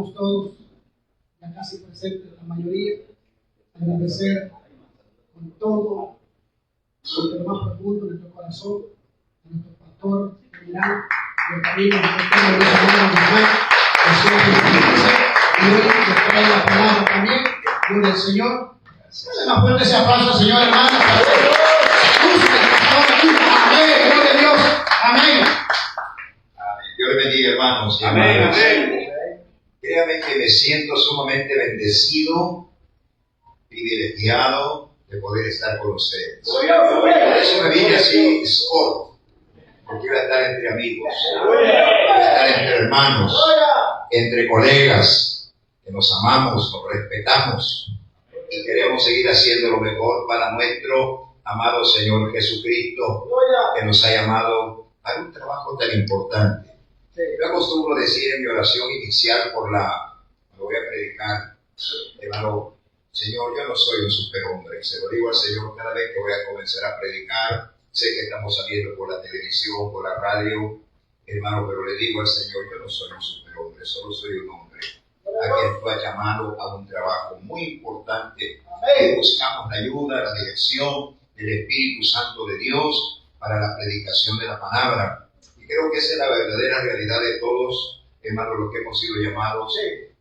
estamos todos ya casi presentes, la mayoría, agradecer con todo, con lo más profundo de nuestro corazón, a nuestro pastor, Milán, de familia, y hoy nos trae la palabra también, gloria al Señor. Dale más fuerte ese aplauso, Señor, hermano. Amén, gloria a Dios. Amén. Dios le bendiga, hermanos y hermanas. Créame que me siento sumamente bendecido, privilegiado de poder estar con ustedes. Por eso me vine así, corto, porque iba a estar entre amigos, iba a estar entre hermanos, entre colegas, que nos amamos, nos respetamos y queremos seguir haciendo lo mejor para nuestro amado Señor Jesucristo, que nos ha llamado a un trabajo tan importante. Yo acostumbro decir en mi oración inicial cuando voy a predicar, hermano, Señor, yo no soy un superhombre, se lo digo al Señor cada vez que voy a comenzar a predicar. Sé que estamos saliendo por la televisión, por la radio, hermano, pero le digo al Señor, yo no soy un superhombre, solo soy un hombre a quien tú has llamado a un trabajo muy importante, que buscamos la ayuda, la dirección del Espíritu Santo de Dios para la predicación de la palabra. Y creo que esa es la verdadera realidad de todos, hermanos, los que hemos sido llamados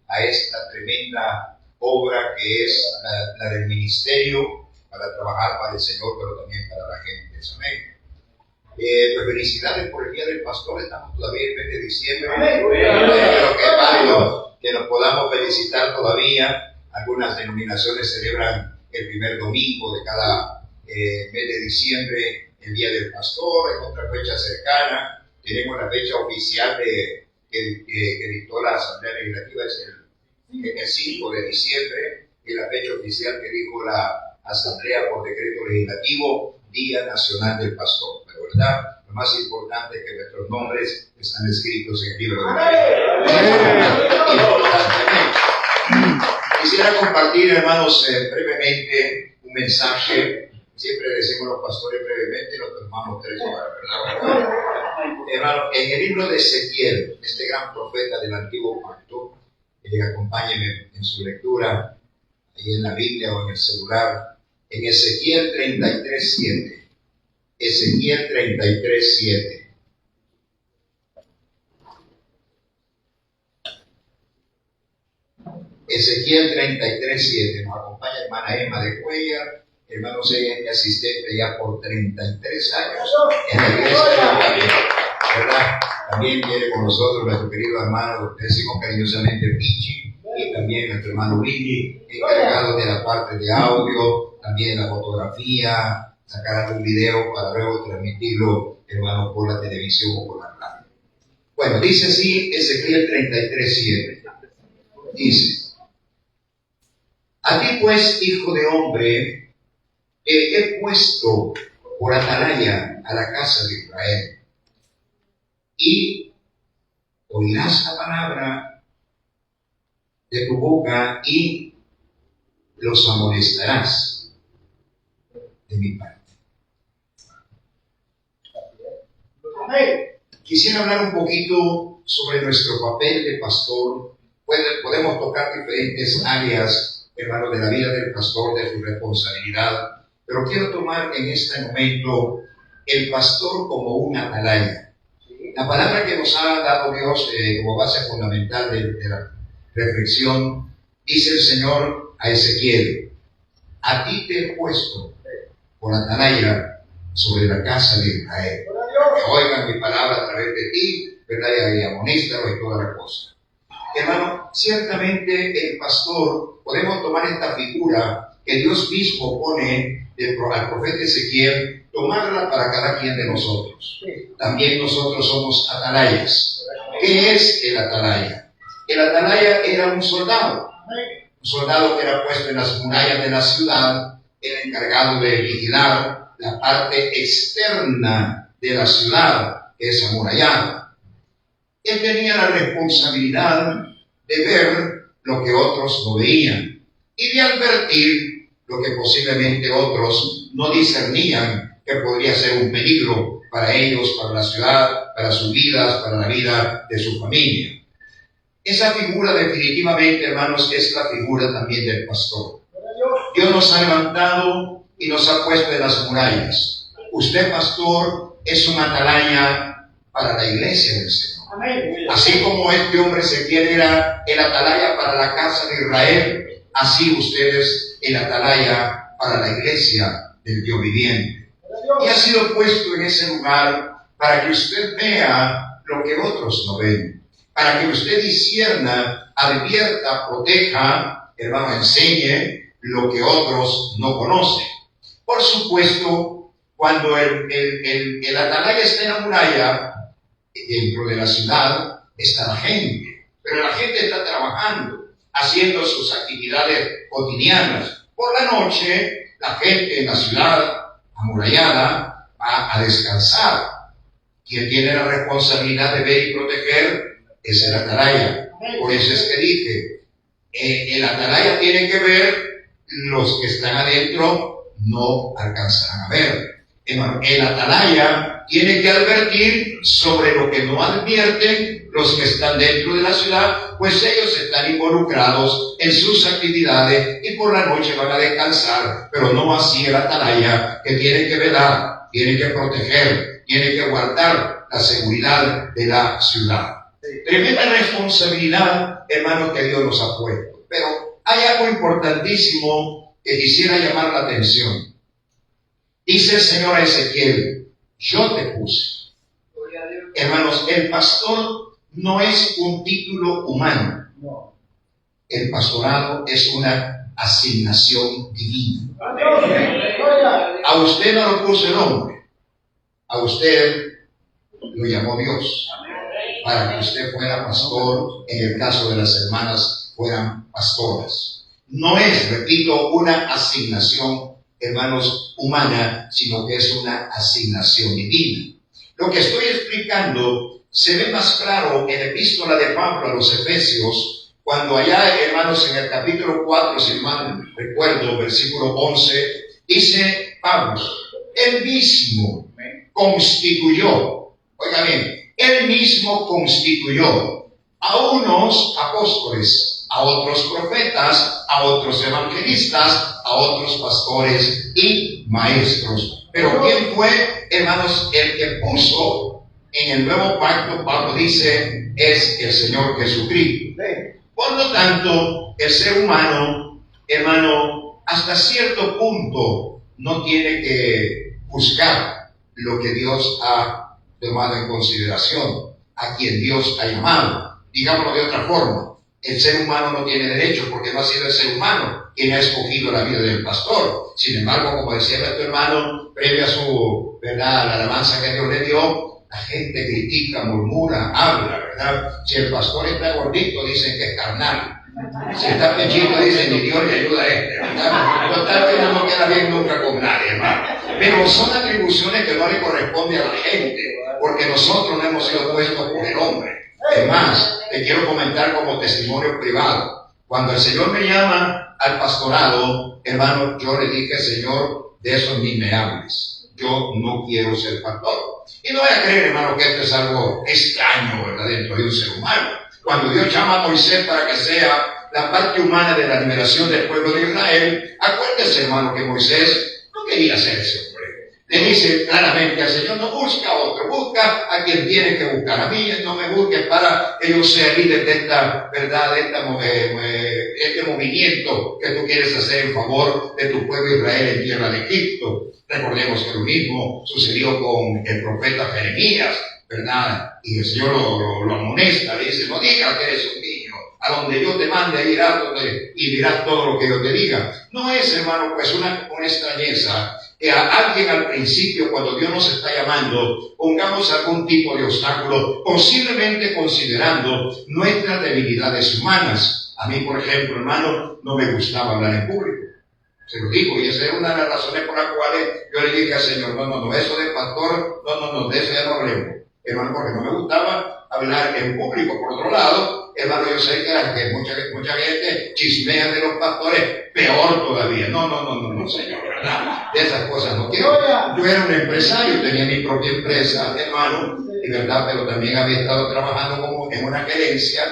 a esta tremenda obra que es la del ministerio, para trabajar para el Señor, pero también para la gente. Amén. Pues felicidades por el Día del Pastor. Estamos todavía el mes de diciembre. Espero que varios que nos podamos felicitar todavía. Algunas denominaciones celebran el primer domingo de cada mes de diciembre el Día del Pastor. En otra fecha cercana tenemos la fecha oficial que dictó la Asamblea Legislativa, es el 5 de diciembre, y la fecha oficial que dijo la Asamblea por decreto legislativo, Día Nacional del Pastor. Pero verdad, lo más importante es que nuestros nombres están escritos en el libro de la vida. Quisiera compartir, hermanos, brevemente un mensaje. Siempre decimos los pastores brevemente, los tomamos 3 horas, ¿verdad? Hermano, en el libro de Ezequiel, este gran profeta del Antiguo Pacto, acompáñenme en su lectura, ahí en la Biblia o en el celular, en Ezequiel 33:7. Ezequiel 33:7. Ezequiel 33:7. Nos acompaña hermana Emma de Cuellar. Hermanos, ella es mi asistente ya por 33 años en la iglesia de la Biblia, ¿verdad? También viene con nosotros nuestro querido hermano, lo que decimos cariñosamente Pichi, y también nuestro hermano Willy, encargado de la parte de audio, también la fotografía, sacar algún video para luego transmitirlo, hermano, por la televisión o por la radio. Bueno, dice así Ezequiel 33:7. Dice: a ti pues, hijo de hombre, he puesto por atalaya a la casa de Israel, y oirás la palabra de tu boca y los amonestarás de mi parte. Quisiera hablar un poquito sobre nuestro papel de pastor. Podemos tocar diferentes áreas, hermano, de la vida del pastor, de su responsabilidad, pero quiero tomar en este momento el pastor como una atalaya. La palabra que nos ha dado Dios como base fundamental de la reflexión, dice el Señor a Ezequiel: a ti te he puesto por atalaya sobre la casa de Israel. Que oigan mi palabra a través de ti, ¿verdad? Y amonéstalos y toda la cosa. Hermano, ciertamente el pastor, podemos tomar esta figura que Dios mismo pone al profeta Ezequiel, tomarla para cada quien de nosotros. También nosotros somos atalayas. ¿Qué es el atalaya? El atalaya era un soldado que era puesto en las murallas de la ciudad, era encargado de vigilar la parte externa de la ciudad, que es amurallada. Él tenía la responsabilidad de ver lo que otros no veían y de advertir lo que posiblemente otros no discernían que podría ser un peligro para ellos, para la ciudad, para sus vidas, para la vida de su familia. Esa figura definitivamente, hermanos, es la figura también del pastor. Dios nos ha levantado y nos ha puesto en las murallas. Usted, pastor, es una atalaya para la iglesia del Señor. Así como este hombre Ezequiel era el atalaya para la casa de Israel, así usted es el atalaya para la iglesia del Dios viviente. Y ha sido puesto en ese lugar para que usted vea lo que otros no ven, para que usted discierna, advierta, proteja, hermano, enseñe lo que otros no conocen. Por supuesto, cuando el atalaya está en la muralla, dentro de la ciudad está la gente, pero la gente está trabajando, haciendo sus actividades cotidianas. Por la noche, la gente en la ciudad amurallada va a descansar. Quien tiene la responsabilidad de ver y proteger es el atalaya. Por eso es que dije, el atalaya tiene que ver, los que están adentro no alcanzarán a ver. El atalaya tiene que advertir sobre lo que no advierten los que están dentro de la ciudad, pues ellos están involucrados en sus actividades y por la noche van a descansar, pero no así el atalaya, que tiene que velar, tiene que proteger, tiene que guardar la seguridad de la ciudad. Tremenda responsabilidad, hermanos, que Dios nos ha puesto. Pero hay algo importantísimo que quisiera llamar la atención. Dice el Señor a Ezequiel, yo te puse. Hermanos, el pastor no es un título humano. El pastorado es una asignación divina. A usted no lo puso el hombre. A usted lo llamó Dios para que usted fuera pastor, en el caso de las hermanas fueran pastoras. No es, repito, una asignación, hermanos, humana, sino que es una asignación divina. Lo que estoy explicando se ve más claro en la epístola de Pablo a los Efesios, cuando allá, hermanos, en el capítulo 4, si mal recuerdo, versículo 11, dice Pablo, él mismo constituyó, oiga bien, él mismo constituyó a unos apóstoles, a otros profetas, a otros evangelistas, a otros pastores y maestros. Pero ¿quién fue, hermanos, el que puso en el nuevo pacto? Pablo dice, es el Señor Jesucristo. Por lo tanto, el ser humano, hermano, hasta cierto punto no tiene que buscar lo que Dios ha tomado en consideración, a quien Dios ha llamado. Digámoslo de otra forma, el ser humano no tiene derecho, porque no ha sido el ser humano quien ha escogido la vida del pastor. Sin embargo, como decía nuestro hermano, previo a su, ¿verdad?, la alabanza que Dios le dio, la gente critica, murmura, habla, ¿verdad? Si el pastor está gordito, dicen que es carnal. Si está pechito, dicen, ni Dios le ayuda a este, ¿verdad? Total, que no queda bien nunca con nadie, hermano. Pero son atribuciones que no le corresponden a la gente, porque nosotros no hemos sido puestos por el hombre. Es más, te quiero comentar como testimonio privado. Cuando el Señor me llama al pastorado, hermano, yo le dije, Señor, de eso ni me hables. Yo no quiero ser pastor. Y no voy a creer, hermano, que esto es algo extraño, ¿verdad?, dentro de un ser humano. Cuando Dios llama a Moisés para que sea la parte humana de la liberación del pueblo de Israel, acuérdese, hermano, que Moisés no quería ser ese hombre. Le dice claramente al Señor, no busca a otro, busca a quien tiene que buscar. A mí no me busques para que yo sea líder de esta, ¿verdad?, de este movimiento que tú quieres hacer en favor de tu pueblo Israel en tierra de Egipto. Recordemos que lo mismo sucedió con el profeta Jeremías, ¿verdad? Y el Señor lo amonesta, le dice, no digas que eres un niño, a donde yo te mande irás y dirás todo lo que yo te diga. No es, hermano, pues una extrañeza que a alguien al principio, cuando Dios nos está llamando, pongamos algún tipo de obstáculo, posiblemente considerando nuestras debilidades humanas. A mí, por ejemplo, hermano, no me gustaba hablar en público. Se lo digo, y esa es una de las razones por las cuales yo le dije al Señor, no, eso de pastor, no, de eso ya no hablemos. Hermano, porque no me gustaba hablar en público. Por otro lado, hermano, yo sé que mucha gente chismea de los pastores, peor todavía. No, Señor, ¿verdad? De esas cosas no quiero. Yo era un empresario, tenía mi propia empresa, hermano, y verdad, pero también había estado trabajando como en una gerencia,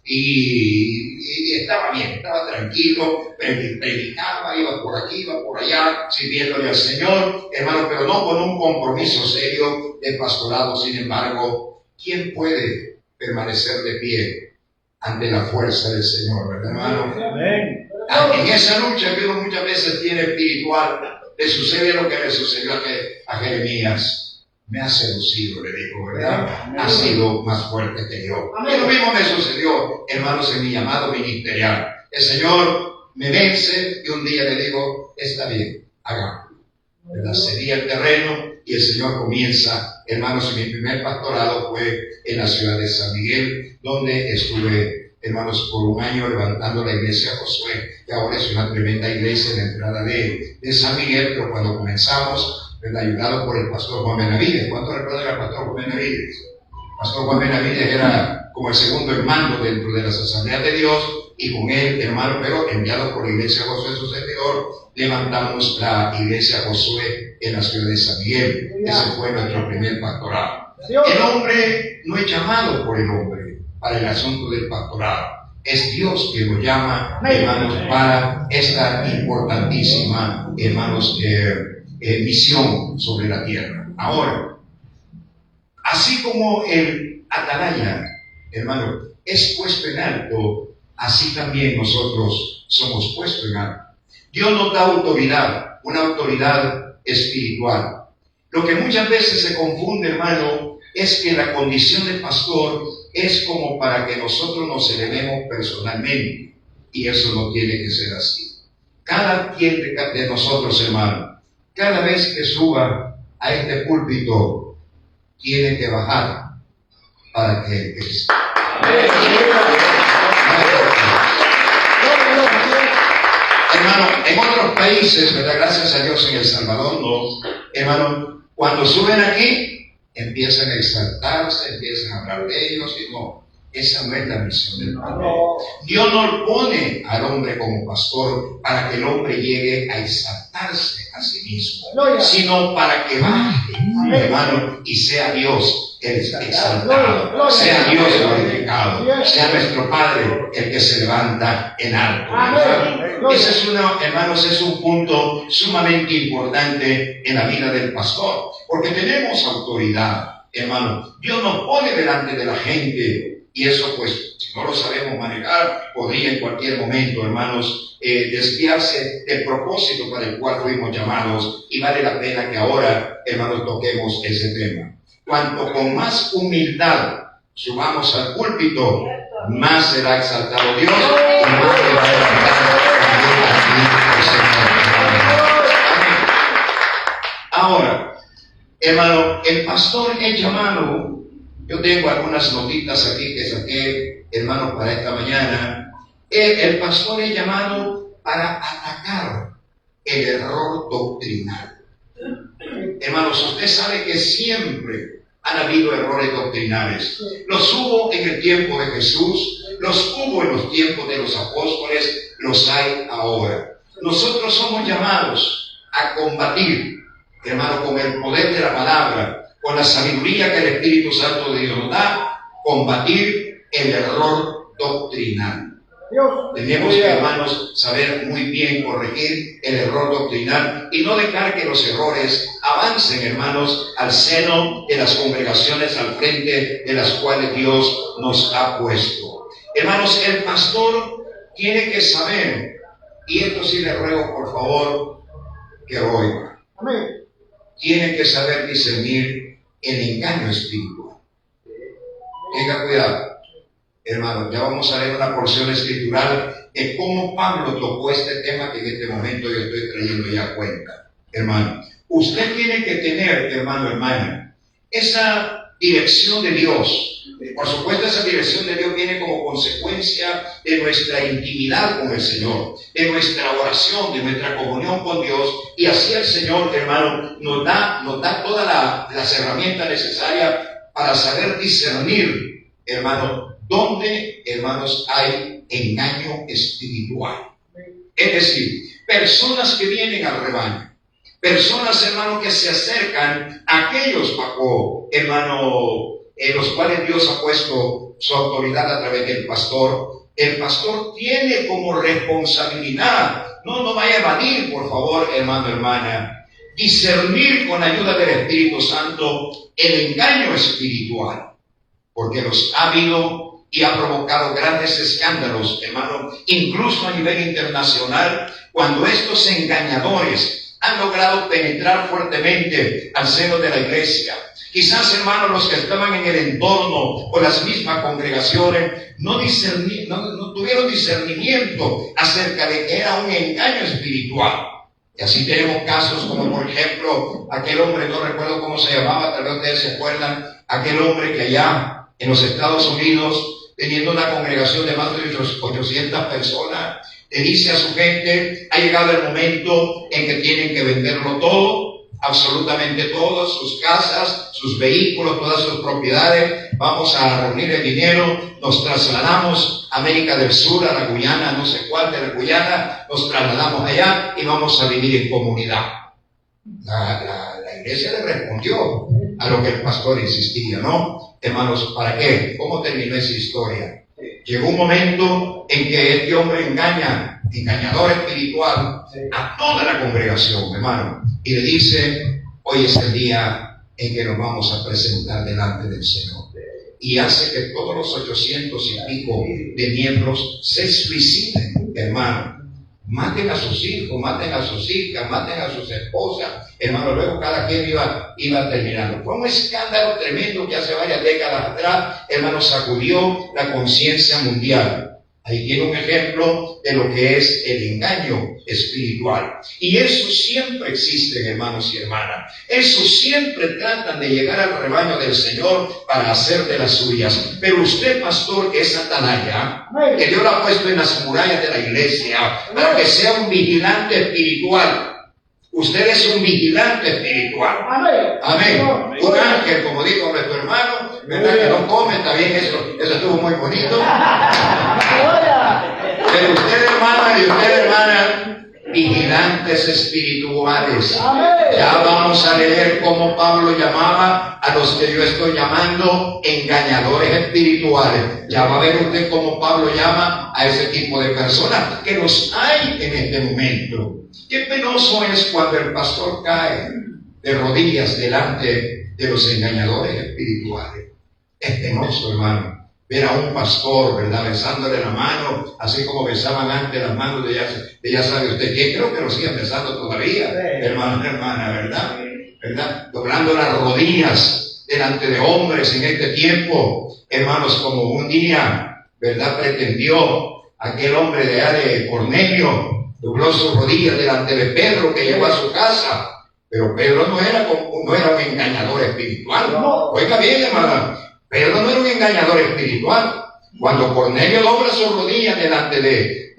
y estaba bien, estaba tranquilo, predicaba, iba por aquí, iba por allá, sirviéndole al Señor, hermano, pero no con un compromiso serio de pastorado. Sin embargo, ¿quién puede permanecer de pie ante la fuerza del Señor, verdad, hermano? Amén. En esa lucha que uno muchas veces tiene espiritual, le sucede lo que le sucedió a Jeremías. Me ha seducido, le dijo, ¿verdad? Ha sido más fuerte que yo. Y lo mismo me sucedió, hermanos, en mi llamado ministerial. El Señor me vence y un día le digo, está bien, hagámoslo. ¿Verdad? Cedí el terreno y el Señor comienza, hermanos, mi primer pastorado fue en la ciudad de San Miguel, donde estuve, hermanos, por un año levantando la iglesia Josué, que ahora es una tremenda iglesia en la entrada de San Miguel, pero cuando comenzamos, ayudado por el pastor Juan Benavides. ¿Cuántos recuerdan al pastor Juan Benavides? El pastor Juan Benavides era como el segundo hermano dentro de las asambleas de Dios, y con él, hermano, pero enviado por la iglesia Josué, su servidor, levantamos la iglesia Josué en la ciudad de San Miguel. Ese fue nuestro primer pastorado. El hombre no es llamado por el hombre para el asunto del pastorado. Es Dios que lo llama, hermanos, para esta importantísima, hermanos, misión sobre la tierra. Ahora, así como el atalaya, hermano, es puesto en alto, así también nosotros somos puestos en alto. Dios nos da autoridad, una autoridad espiritual. Lo que muchas veces se confunde, hermano, es que la condición de pastor es como para que nosotros nos elevemos personalmente, y eso no tiene que ser así. Cada quien de nosotros, hermano, cada vez que suba a este púlpito, tiene que bajar para que crezca. Hermano, en otros países, ¿verdad? Gracias a Dios, en El Salvador no. Hermano, cuando suben aquí, empiezan a exaltarse, empiezan a hablar de ellos, y no. Esa no es la misión del Padre. Dios no pone al hombre como pastor para que el hombre llegue a exaltarse a sí mismo, sino para que baje, hermano, y sea Dios el exaltado, sea Dios glorificado, sea nuestro Padre el que se levanta en alto, ¿verdad? Ese es hermanos, es un punto sumamente importante en la vida del pastor, porque tenemos autoridad, hermano. Dios nos pone delante de la gente. Y eso, pues, si no lo sabemos manejar, podría en cualquier momento, hermanos, desviarse del propósito para el cual fuimos llamados, y vale la pena que ahora, hermanos, toquemos ese tema. Cuanto con más humildad subamos al púlpito, más será exaltado Dios y más se va a levantar el Señor. Ahora, hermano, el pastor es llamado. Yo tengo algunas notitas aquí que saqué, hermanos, para esta mañana. El pastor es llamado para atacar el error doctrinal. Hermanos, usted sabe que siempre han habido errores doctrinales. Los hubo en el tiempo de Jesús, los hubo en los tiempos de los apóstoles, los hay ahora. Nosotros somos llamados a combatir, hermano, con el poder de la palabra, con la sabiduría que el Espíritu Santo de Dios nos da, combatir el error doctrinal. Tenemos que, hermanos, saber muy bien corregir el error doctrinal y no dejar que los errores avancen, hermanos, al seno de las congregaciones al frente de las cuales Dios nos ha puesto. Hermanos, el pastor tiene que saber, y esto sí le ruego por favor que oiga. Amén. Tiene que saber discernir el engaño espiritual. Tenga cuidado, hermano. Ya vamos a leer una porción escritural de cómo Pablo tocó este tema que en este momento yo estoy trayendo ya a cuenta. Hermano, usted tiene que tener, hermano, hermana, esa dirección de Dios. Por supuesto, esa dirección de Dios viene como consecuencia de nuestra intimidad con el Señor, de nuestra oración, de nuestra comunión con Dios, y así el Señor, hermano, nos da todas las herramientas necesarias para saber discernir, hermano, dónde, hermanos, hay engaño espiritual. Es decir, personas que vienen al rebaño, personas, hermano, que se acercan a aquellos bajo, hermano, en los cuales Dios ha puesto su autoridad a través del pastor, el pastor tiene como responsabilidad, no vaya a evadir, por favor, hermano, hermana, discernir con ayuda del Espíritu Santo el engaño espiritual, porque los ha habido y ha provocado grandes escándalos, hermano, incluso a nivel internacional, cuando estos engañadores han logrado penetrar fuertemente al seno de la iglesia. Quizás, hermanos, los que estaban en el entorno o las mismas congregaciones no tuvieron discernimiento acerca de que era un engaño espiritual. Y así tenemos casos como, por ejemplo, aquel hombre, no recuerdo cómo se llamaba, tal vez ustedes se acuerdan, aquel hombre que allá en los Estados Unidos, teniendo una congregación de más de 800 personas, le dice a su gente: ha llegado el momento en que tienen que venderlo todo, absolutamente todo, sus casas, sus vehículos, todas sus propiedades, vamos a reunir el dinero, nos trasladamos a América del Sur, a la Guyana, no sé cuál de la Guyana, nos trasladamos allá y vamos a vivir en comunidad. La iglesia le respondió a lo que el pastor insistía, ¿no? Hermanos, ¿para qué? ¿Cómo terminó esa historia? Llegó un momento en que este hombre engañador espiritual, a toda la congregación, hermano, y le dice: hoy es el día en que nos vamos a presentar delante del Señor. Y hace que todos los 800 y pico de miembros se suiciden, hermano. Maten a sus hijos, maten a sus hijas, maten a sus esposas, hermano. Luego cada quien iba terminando. Fue un escándalo tremendo que hace varias décadas atrás, hermano, sacudió la conciencia mundial. Ahí tiene un ejemplo de lo que es el engaño espiritual. Y eso siempre existe, hermanos y hermanas. Eso siempre tratan de llegar al rebaño del Señor para hacer de las suyas. Pero usted, pastor, que es atalaya, que Dios lo ha puesto en las murallas de la iglesia para que sea un vigilante espiritual. Usted es un vigilante espiritual. Amén. Un ángel, como dijo nuestro hermano, ¿verdad? Que no come, está bien, eso estuvo muy bonito. Pero usted, hermana, y usted, hermana, vigilantes espirituales. Ya vamos a leer cómo Pablo llamaba a los que yo estoy llamando engañadores espirituales. Ya va a ver usted cómo Pablo llama a ese tipo de personas, que los hay en este momento. Qué penoso es cuando el pastor cae de rodillas delante de los engañadores espirituales. Es penoso, hermano, ver a un pastor, ¿verdad?, besándole la mano, así como besaban antes las manos de ya sabe usted quién. Creo que lo siguen besando todavía, hermano, hermana, ¿verdad? Doblando las rodillas delante de hombres en este tiempo, hermanos, como un día, ¿verdad?, pretendió aquel hombre de allá de Cornelio, dobló sus rodillas delante de Pedro, que llegó a su casa. Pero Pedro no era un engañador espiritual. Oiga bien, hermana, Pedro no era un engañador espiritual. Cuando Cornelio dobla sus rodillas delante de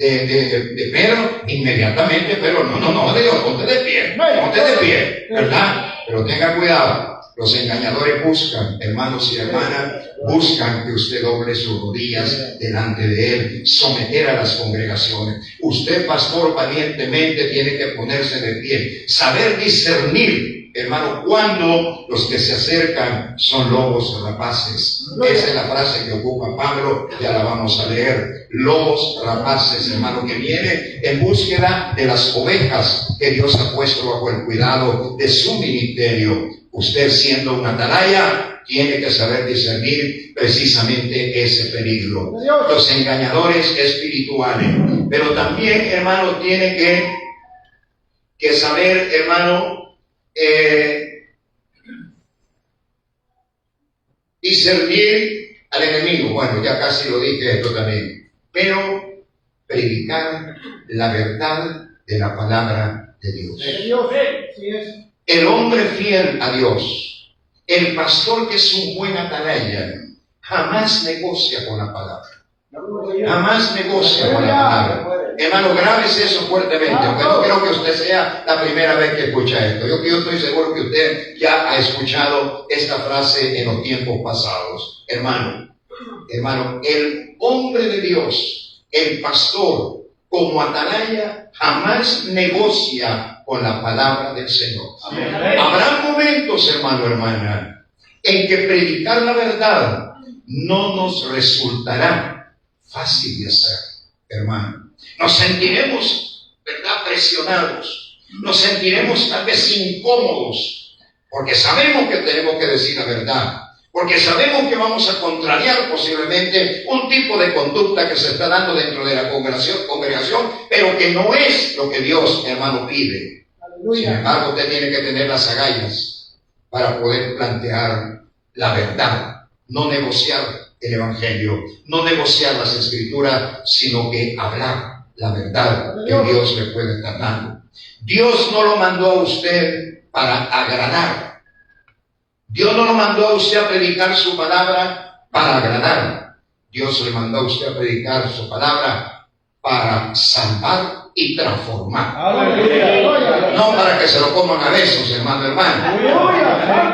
Pedro, inmediatamente Pedro, no, Dios, ponte de pie, ¿verdad? Pero tenga cuidado. Los engañadores buscan, hermanos y hermanas, buscan que usted doble sus rodillas delante de él, someter a las congregaciones. Usted, pastor, valientemente tiene que ponerse de pie, saber discernir, hermano, cuando los que se acercan son lobos rapaces. Esa es la frase que ocupa Pablo, ya la vamos a leer. Lobos rapaces, hermano, que viene en búsqueda de las ovejas que Dios ha puesto bajo el cuidado de su ministerio. Usted, siendo un atalaya, tiene que saber discernir precisamente ese peligro. Los engañadores espirituales. Pero también, hermano, tiene que saber, hermano, discernir al enemigo. Bueno, ya casi lo dije esto también. Pero predicar la verdad de la palabra de Dios. El hombre fiel a Dios, el pastor que es un buen atalaya, jamás negocia con la palabra. Jamás negocia con la palabra. Hermano, grábese eso fuertemente, aunque no creo que usted sea la primera vez que escucha esto. Yo estoy seguro que usted ya ha escuchado esta frase en los tiempos pasados. Hermano, el hombre de Dios, el pastor, como atalaya, jamás negocia con la palabra del Señor. Amén. Habrá momentos, hermano, hermana, en que predicar la verdad no nos resultará fácil de hacer, hermano. Nos sentiremos, ¿verdad?, presionados. Nos sentiremos tal vez incómodos, porque sabemos que tenemos que decir la verdad, porque sabemos que vamos a contrariar posiblemente un tipo de conducta que se está dando dentro de la congregación, pero que no es lo que Dios, hermano, pide. Sin embargo, usted tiene que tener las agallas para poder plantear la verdad, no negociar el Evangelio, no negociar las Escrituras, sino que hablar la verdad que Dios le puede estar dando. Dios no lo mandó a usted para agradar. Dios no lo mandó a usted a predicar su palabra para agradar. Dios le mandó a usted a predicar su palabra para salvar y transformar. No para que se lo coman a besos, hermano.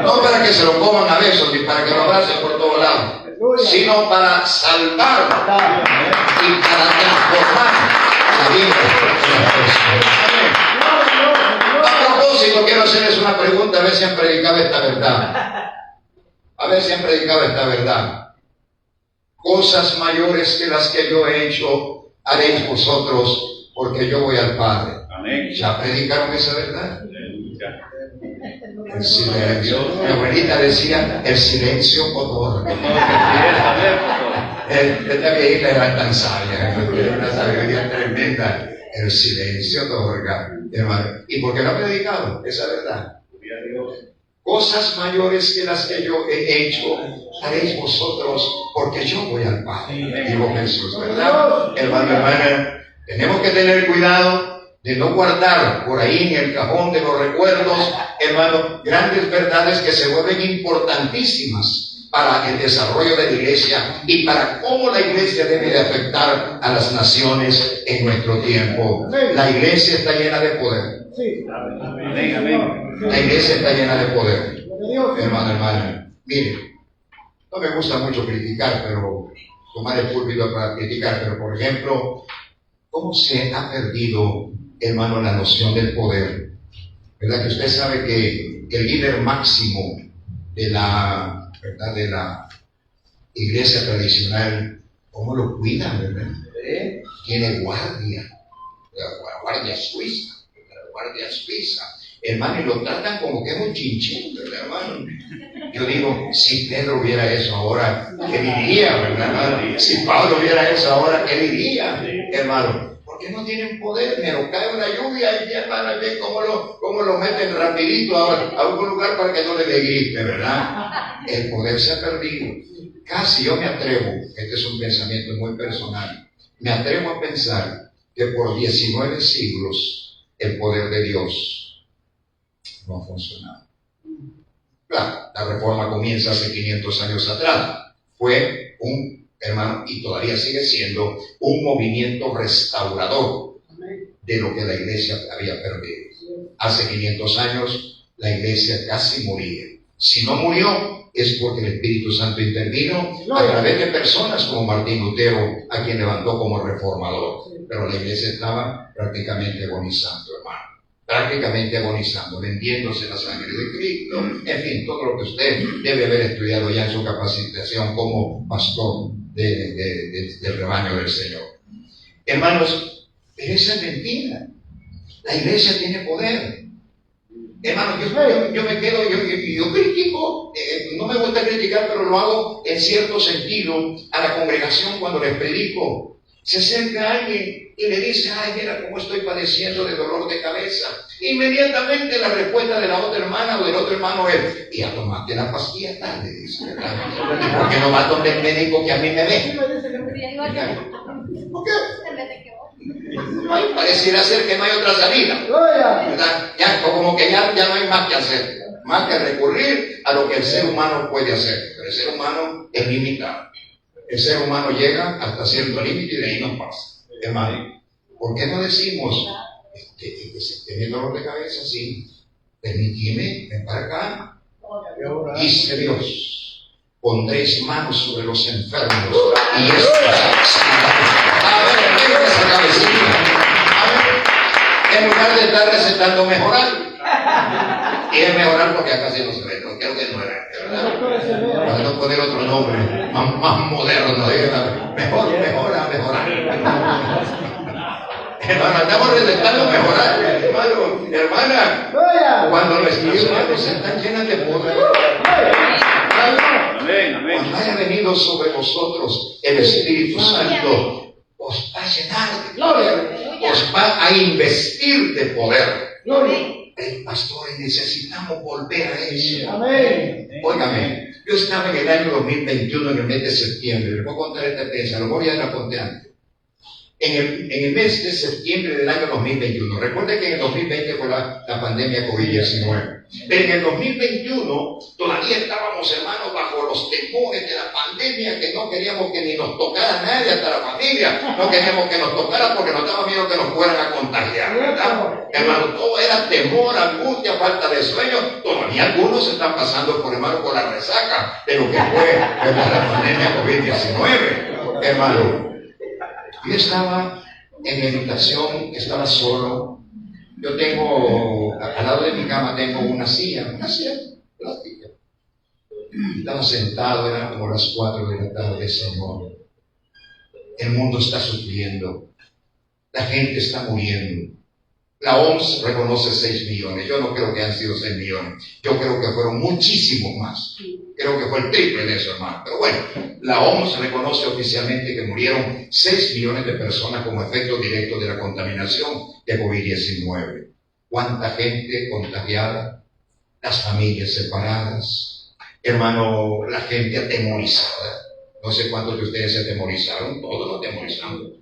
No para que se lo coman a besos ni para que lo abracen por todos lados, sino para salvar y para transformar la vida de las personas. A propósito, quiero hacerles una pregunta, a ver si han predicado esta verdad. A ver si han predicado esta verdad. Cosas mayores que las que yo he hecho haréis vosotros, porque yo voy al Padre. Amén. ¿Ya predicaron esa verdad? El silencio. Mi abuelita decía, el silencio otorga. Esta viejita era tan sabia, una sabiduría tremenda. El silencio otorga, hermano. ¿Y por qué no ha predicado esa verdad? Cosas mayores que las que yo he hecho haréis vosotros, porque yo voy al Padre. Digo Jesús, ¿verdad? Hermano, hermana, tenemos que tener cuidado de no guardar por ahí en el cajón de los recuerdos, hermano, grandes verdades que se vuelven importantísimas para el desarrollo de la iglesia y para cómo la iglesia debe de afectar a las naciones en nuestro tiempo. La iglesia está llena de poder. La iglesia está llena de poder. Hermano, hermana, mire, no me gusta mucho criticar, pero tomar el púlpito para criticar, pero por ejemplo, ¿cómo se ha perdido, hermano, la noción del poder? ¿Verdad que usted sabe que el líder máximo de la, ¿verdad?, de la iglesia tradicional, ¿cómo lo cuidan, verdad? Tiene guardia, la guardia suiza, la guardia suiza, hermano, y lo tratan como que es un chinchín, ¿verdad, hermano? Yo digo, si Pedro viera eso ahora, ¿qué diría, verdad, hermano? Si Pablo viera eso ahora, ¿qué diría, hermano? Porque no tienen poder, pero cae una lluvia y ya van a ver cómo lo meten rapidito a algún lugar para que no le grite, ¿verdad? El poder se ha perdido. Casi yo me atrevo, este es un pensamiento muy personal, me atrevo a pensar que por 19 siglos el poder de Dios no ha funcionado. Claro, la reforma comienza hace 500 años atrás. Fue un, hermano, y todavía sigue siendo un movimiento restaurador de lo que la iglesia había perdido. Hace 500 años la iglesia casi moría. Si no murió, es porque el Espíritu Santo intervino a través de personas como Martín Lutero, a quien levantó como reformador. Pero la iglesia estaba prácticamente agonizando, hermano. Prácticamente agonizando, vendiéndose la sangre de Cristo, en fin, todo lo que usted debe haber estudiado ya en su capacitación como pastor del rebaño del Señor. Hermanos, pero esa es mentira. La iglesia tiene poder. Hermano, yo me quedo, yo critico, no me gusta criticar, pero lo hago en cierto sentido a la congregación cuando les predico. Se acerca alguien y le dice, ay, mira cómo estoy padeciendo de dolor de cabeza. Inmediatamente la respuesta de la otra hermana o del otro hermano es, y ya tomaste la pastilla tarde, dice, ¿verdad? ¿Y por qué no vas donde el médico que a mí me ve? ¿Por qué? Pareciera ser que no hay otra salida, ¿verdad? Ya, como que ya no hay más que hacer, más que recurrir a lo que el ser humano puede hacer. Pero el ser humano es limitado. El ser humano llega hasta cierto límite y de ahí no pasa. Hermano, ¿por qué no decimos, ¿tenés dolor de cabeza? Sí. Permitime, ven para acá. Dice Dios, pondréis manos sobre los enfermos y estos sanarán. A ver, venga esa cabecita. A ver, en lugar de estar recetando mejorar. Y es mejorar porque acá sí no se ve, no creo que no era, ¿verdad? Para no poner otro nombre más moderno, mejorar. Hermano, estamos recetando mejorar, hermano, hermana, cuando nuestras manos están llenas de poder. Cuando haya venido sobre vosotros el Espíritu Santo, os va a llenar de poder, os va a investir de poder. Pastores, necesitamos volver a eso. Óigame, yo estaba en el año 2021, en el mes de septiembre. Les voy a contar esta experiencia, lo voy a la conté antes. En el mes de septiembre del año 2021, recuerden que en el 2020 fue la pandemia COVID-19, pero en el 2021 todavía estábamos, hermanos, bajo los temores de la pandemia, que no queríamos que ni nos tocara nadie, hasta la familia, no queríamos que nos tocara porque nos daba miedo que nos fueran a contagiar, ¿verdad? Hermano, todo era temor, angustia, falta de sueño. Todavía algunos están pasando por la resaca de lo que fue la pandemia COVID-19, hermano. Yo estaba en mi habitación, estaba solo. Yo tengo, al lado de mi cama tengo una silla plástica. Estaba sentado, eran como las 4 de la tarde, Señor. El mundo está sufriendo. La gente está muriendo. La OMS reconoce 6 millones. Yo no creo que han sido 6 millones. Yo creo que fueron muchísimos más. Creo que fue el triple de eso, hermano. Pero bueno, la OMS reconoce oficialmente que murieron 6 millones de personas como efecto directo de la contaminación de COVID-19. ¿Cuánta gente contagiada? Las familias separadas. Hermano, la gente atemorizada. No sé cuántos de ustedes se atemorizaron. Todos nos atemorizamos.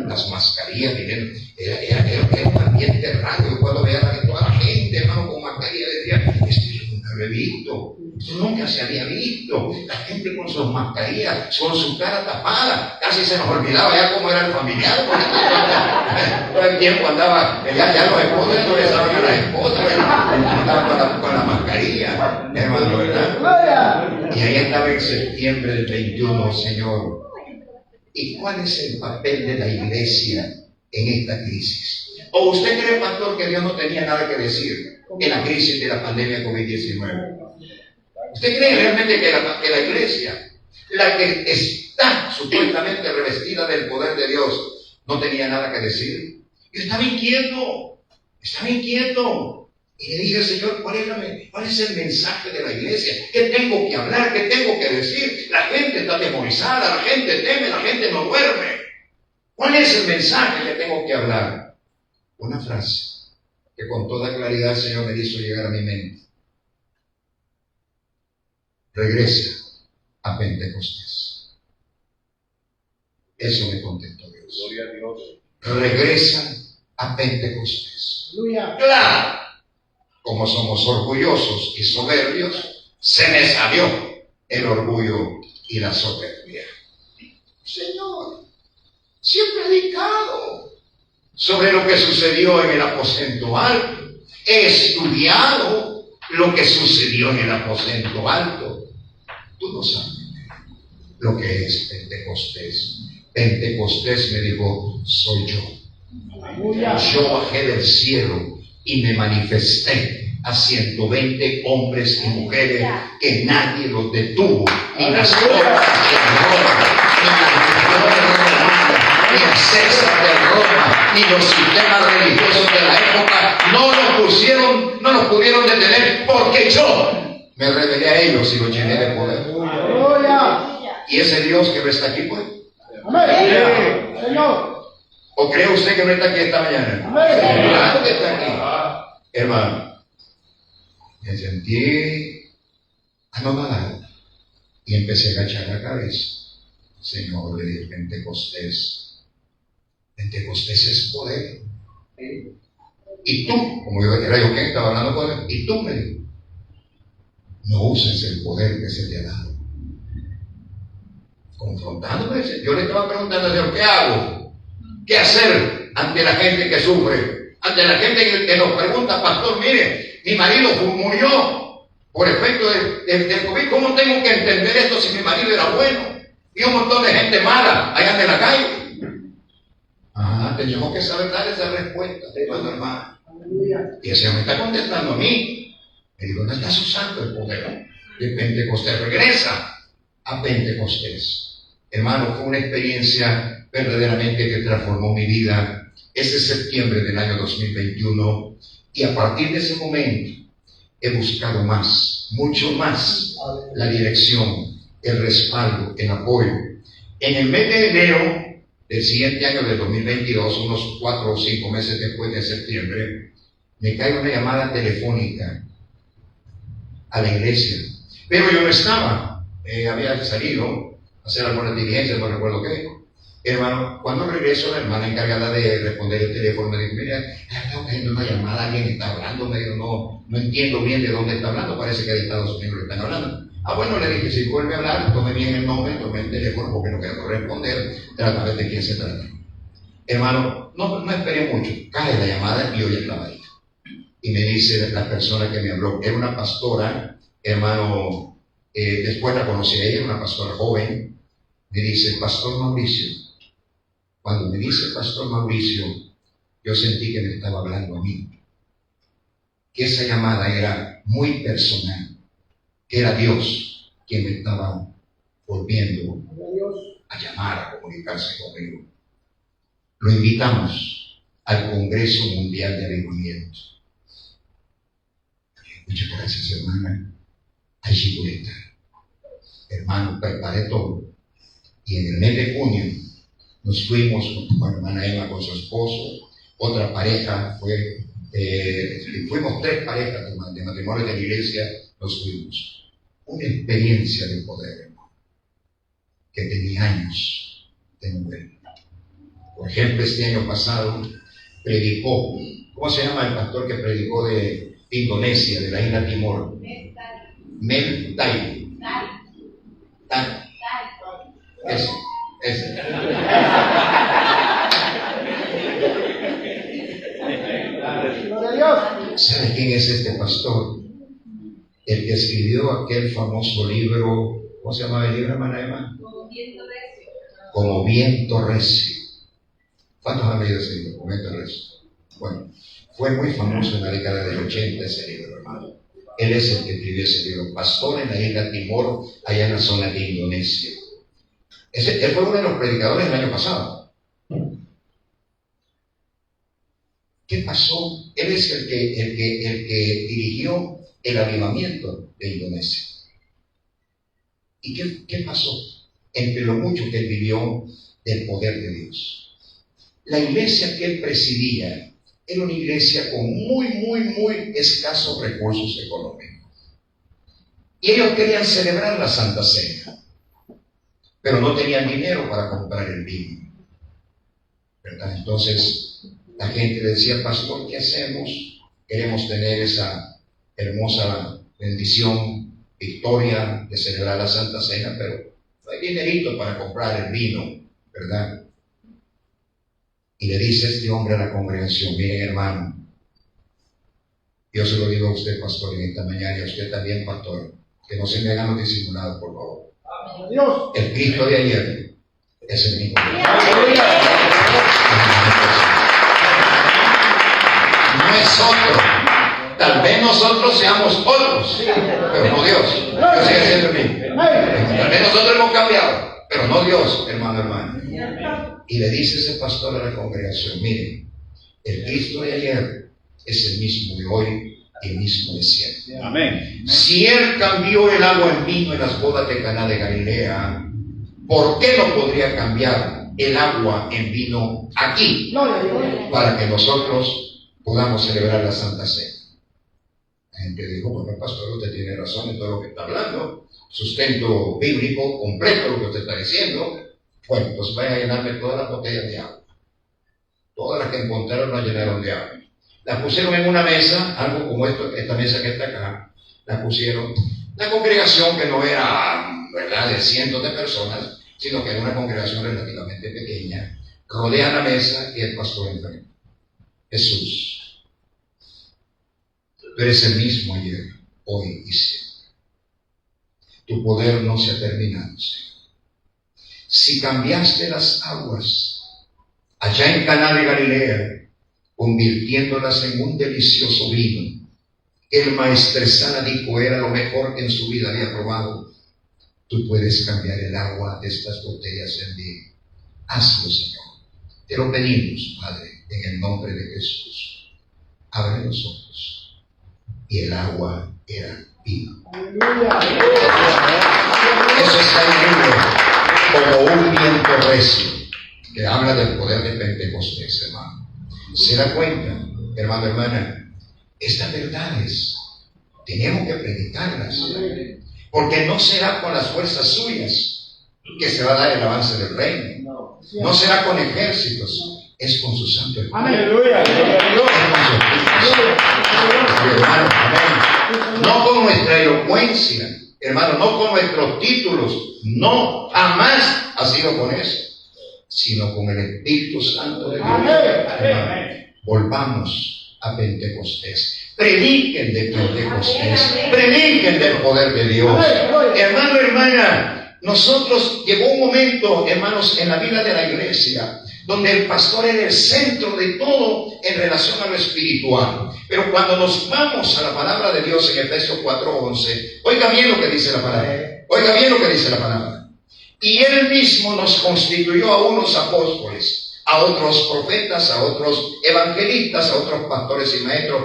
Las mascarillas, miren, era un ambiente raro. Yo cuando veía a toda la gente, hermano, con mascarilla, decía, esto yo nunca lo he visto. Esto nunca se había visto. La gente con sus mascarillas, con su cara tapada. Casi se nos olvidaba ya cómo era el familiar. Todo el tiempo andaba, ya los esposos entorezaban a las esposas, andaba con la mascarilla, hermano, ¿verdad? Y ahí estaba en septiembre del 21, Señor. ¿Y cuál es el papel de la iglesia en esta crisis? ¿O usted cree, pastor, que Dios no tenía nada que decir en la crisis de la pandemia COVID-19? ¿Usted cree realmente que la iglesia, la que está supuestamente revestida del poder de Dios, no tenía nada que decir? Yo estaba inquieto. Y le dije al Señor, ¿cuál es el mensaje de la iglesia? ¿Qué tengo que hablar? ¿Qué tengo que decir? La gente está atemorizada, la gente teme, la gente no duerme. ¿Cuál es el mensaje que tengo que hablar? Una frase que con toda claridad el Señor me hizo llegar a mi mente. Regresa a Pentecostés. Eso me contestó Dios. Gloria a Dios. Regresa a Pentecostés. Claro. Como somos orgullosos y soberbios, se me salió el orgullo y la soberbia. Señor, sí he predicado sobre lo que sucedió en el aposento alto. He estudiado lo que sucedió en el aposento alto. Tú no sabes lo que es Pentecostés. Pentecostés, me dijo, soy yo. Yo bajé del cielo y me manifesté a 120 hombres y mujeres que nadie los detuvo, ni las tropas de Roma, ni las legiones romanas, ni el César de Roma, ni los sistemas religiosos de la época no los pudieron detener, porque yo me revelé a ellos y los llené de poder. Y ese Dios que no está aquí, pues. ¿O cree usted que no está aquí esta mañana? Claro que está aquí. Hermano, me sentí anonadado y empecé a agachar la cabeza. Señor, le dije, Pentecostés es poder. Y tú, como era yo quien estaba hablando con él, y tú me dijo, no uses el poder que se te ha dado. Confrontándome, yo le estaba preguntando al Señor, ¿qué hago? ¿Qué hacer ante la gente que sufre? Ante la gente que nos pregunta, pastor, mire, mi marido murió por efecto del COVID. ¿Cómo tengo que entender esto si mi marido era bueno? Y un montón de gente mala allá en la calle. Tenemos que saber dar esa respuesta, hermano. Y el Señor me está contestando a mí. Me dijo, no estás usando el poder de Pentecostés. Regresa a Pentecostés. Hermano, fue una experiencia verdaderamente que transformó mi vida ese septiembre del año 2021. Y a partir de ese momento he buscado más, mucho más, la dirección, el respaldo, el apoyo. En el mes de enero del siguiente año, del 2022, unos 4 o 5 meses después de septiembre, me cae una llamada telefónica a la iglesia. Pero yo no estaba, había salido a hacer algunas diligencias, no recuerdo qué. Hermano, cuando regreso, la hermana encargada de responder el teléfono me dijo, mira, estamos haciendo una llamada, alguien está hablando. Me dijo, no entiendo bien de dónde está hablando, parece que de Estados Unidos le están hablando. Bueno, le dije, si vuelve a hablar, tome bien el nombre, tome el teléfono, porque no quiero responder, trata de ver de quién se trata. Hermano, no esperé mucho, cae la llamada y oye la varita. Y me dice la persona que me habló, era una pastora, hermano, después la conocí a ella, una pastora joven. Me dice, Pastor Mauricio. Cuando me dice Pastor Mauricio, yo sentí que me estaba hablando a mí, que esa llamada era muy personal, que era Dios quien me estaba volviendo a llamar, a comunicarse conmigo. Lo invitamos al Congreso Mundial de Avivamiento. Muchas gracias, hermana. Allí voy a estar. Hermano, preparé todo. Y en el mes de junio nos fuimos con hermana Emma, con su esposo, otra pareja fuimos 3 parejas de matrimonio de la iglesia, nos fuimos. Una experiencia de poder, hermano, que tenía años de no ver. Por ejemplo, este año pasado predicó, ¿cómo se llama el pastor que predicó de Indonesia, de la isla Timor? Mel Tai. Ese. ¿Sabe quién es este pastor? El que escribió aquel famoso libro, ¿cómo se llama el libro, hermana Emma? Como viento recio. ¿Cuántos han leído ese libro? Como viento recio. Bueno, fue muy famoso en la década del 80 ese libro, hermano. Él es el que escribió ese libro, pastor en la isla Timor, allá en la zona de Indonesia. Él fue uno de los predicadores del año pasado. ¿Qué pasó? Él es el que dirigió el avivamiento de Indonesia. ¿Y qué pasó? Entre lo mucho que él vivió del poder de Dios. La iglesia que él presidía era una iglesia con muy escasos recursos económicos. Y ellos querían celebrar la Santa Cena, pero no tenían dinero para comprar el vino, ¿verdad? Entonces la gente le decía, pastor, ¿qué hacemos? Queremos tener esa hermosa bendición, victoria de celebrar la Santa Cena, pero no hay dinerito para comprar el vino, ¿verdad? Y le dice este hombre a la congregación, miren, hermano, yo se lo digo a usted, pastor, en esta mañana, y a usted también, pastor, que no se me hagan los disimulados, por favor. Dios. El Cristo de ayer es el mismo. No es otro. Tal vez nosotros seamos otros, pero no Dios. Dios sigue siendo el mismo. Tal vez nosotros hemos cambiado, pero no Dios, hermano. Y le dice ese pastor a la congregación, miren, el Cristo de ayer es el mismo de hoy y el mismo de siempre. Amén. Si Él cambió el agua en vino en las bodas de Caná de Galilea, ¿por qué no podría cambiar el agua en vino aquí? Para que nosotros podamos celebrar la Santa Cena. La gente dijo, bueno, pastor, usted tiene razón en todo lo que está hablando, sustento bíblico completo lo que usted está diciendo. Bueno, pues vaya a llenarme todas las botellas de agua. Todas las que encontraron las llenaron de agua. Las pusieron en una mesa, algo como esta mesa que está acá. La pusieron. La congregación que no era, ¿verdad?, de cientos de personas, sino que era una congregación relativamente pequeña. Rodea la mesa y el pastor enfrente. Jesús, tú eres el mismo ayer, hoy y siempre. Tu poder no se ha terminado, Señor. Si cambiaste las aguas allá en Caná de Galilea, convirtiéndolas en un delicioso vino, El maestresala dijo era lo mejor que en su vida había probado. Tú puedes cambiar el agua de estas botellas en vino. Hazlo, Señor. Te lo pedimos, Padre, en el nombre de Jesús. Abre los ojos. Y el agua era vino. Eso está en el libro como un viento recio, que habla del poder de Pentecostés, hermano. ¿Se da cuenta, hermano, hermana? Estas verdades tenemos que predicarlas, porque no será con las fuerzas suyas que se va a dar el avance del reino. No será con ejércitos, es con su Santo Espíritu. Aleluya. Hermano, amén. No con nuestra elocuencia, hermano, no con nuestros títulos, no, jamás ha sido con eso, sino con el Espíritu Santo de Dios. Hermano, volvamos a Pentecostés. Prediquen de Pentecostés, prediquen del poder de Dios. Hermano, hermana, nosotros llegó un momento, hermanos, en la vida de la iglesia, donde el pastor era el centro de todo en relación a lo espiritual. Pero cuando nos vamos a la palabra de Dios en Efesios 4:11, oiga bien lo que dice la palabra. Oiga bien lo que dice la palabra. Y Él mismo nos constituyó a unos apóstoles, a otros profetas, a otros evangelistas, a otros pastores y maestros,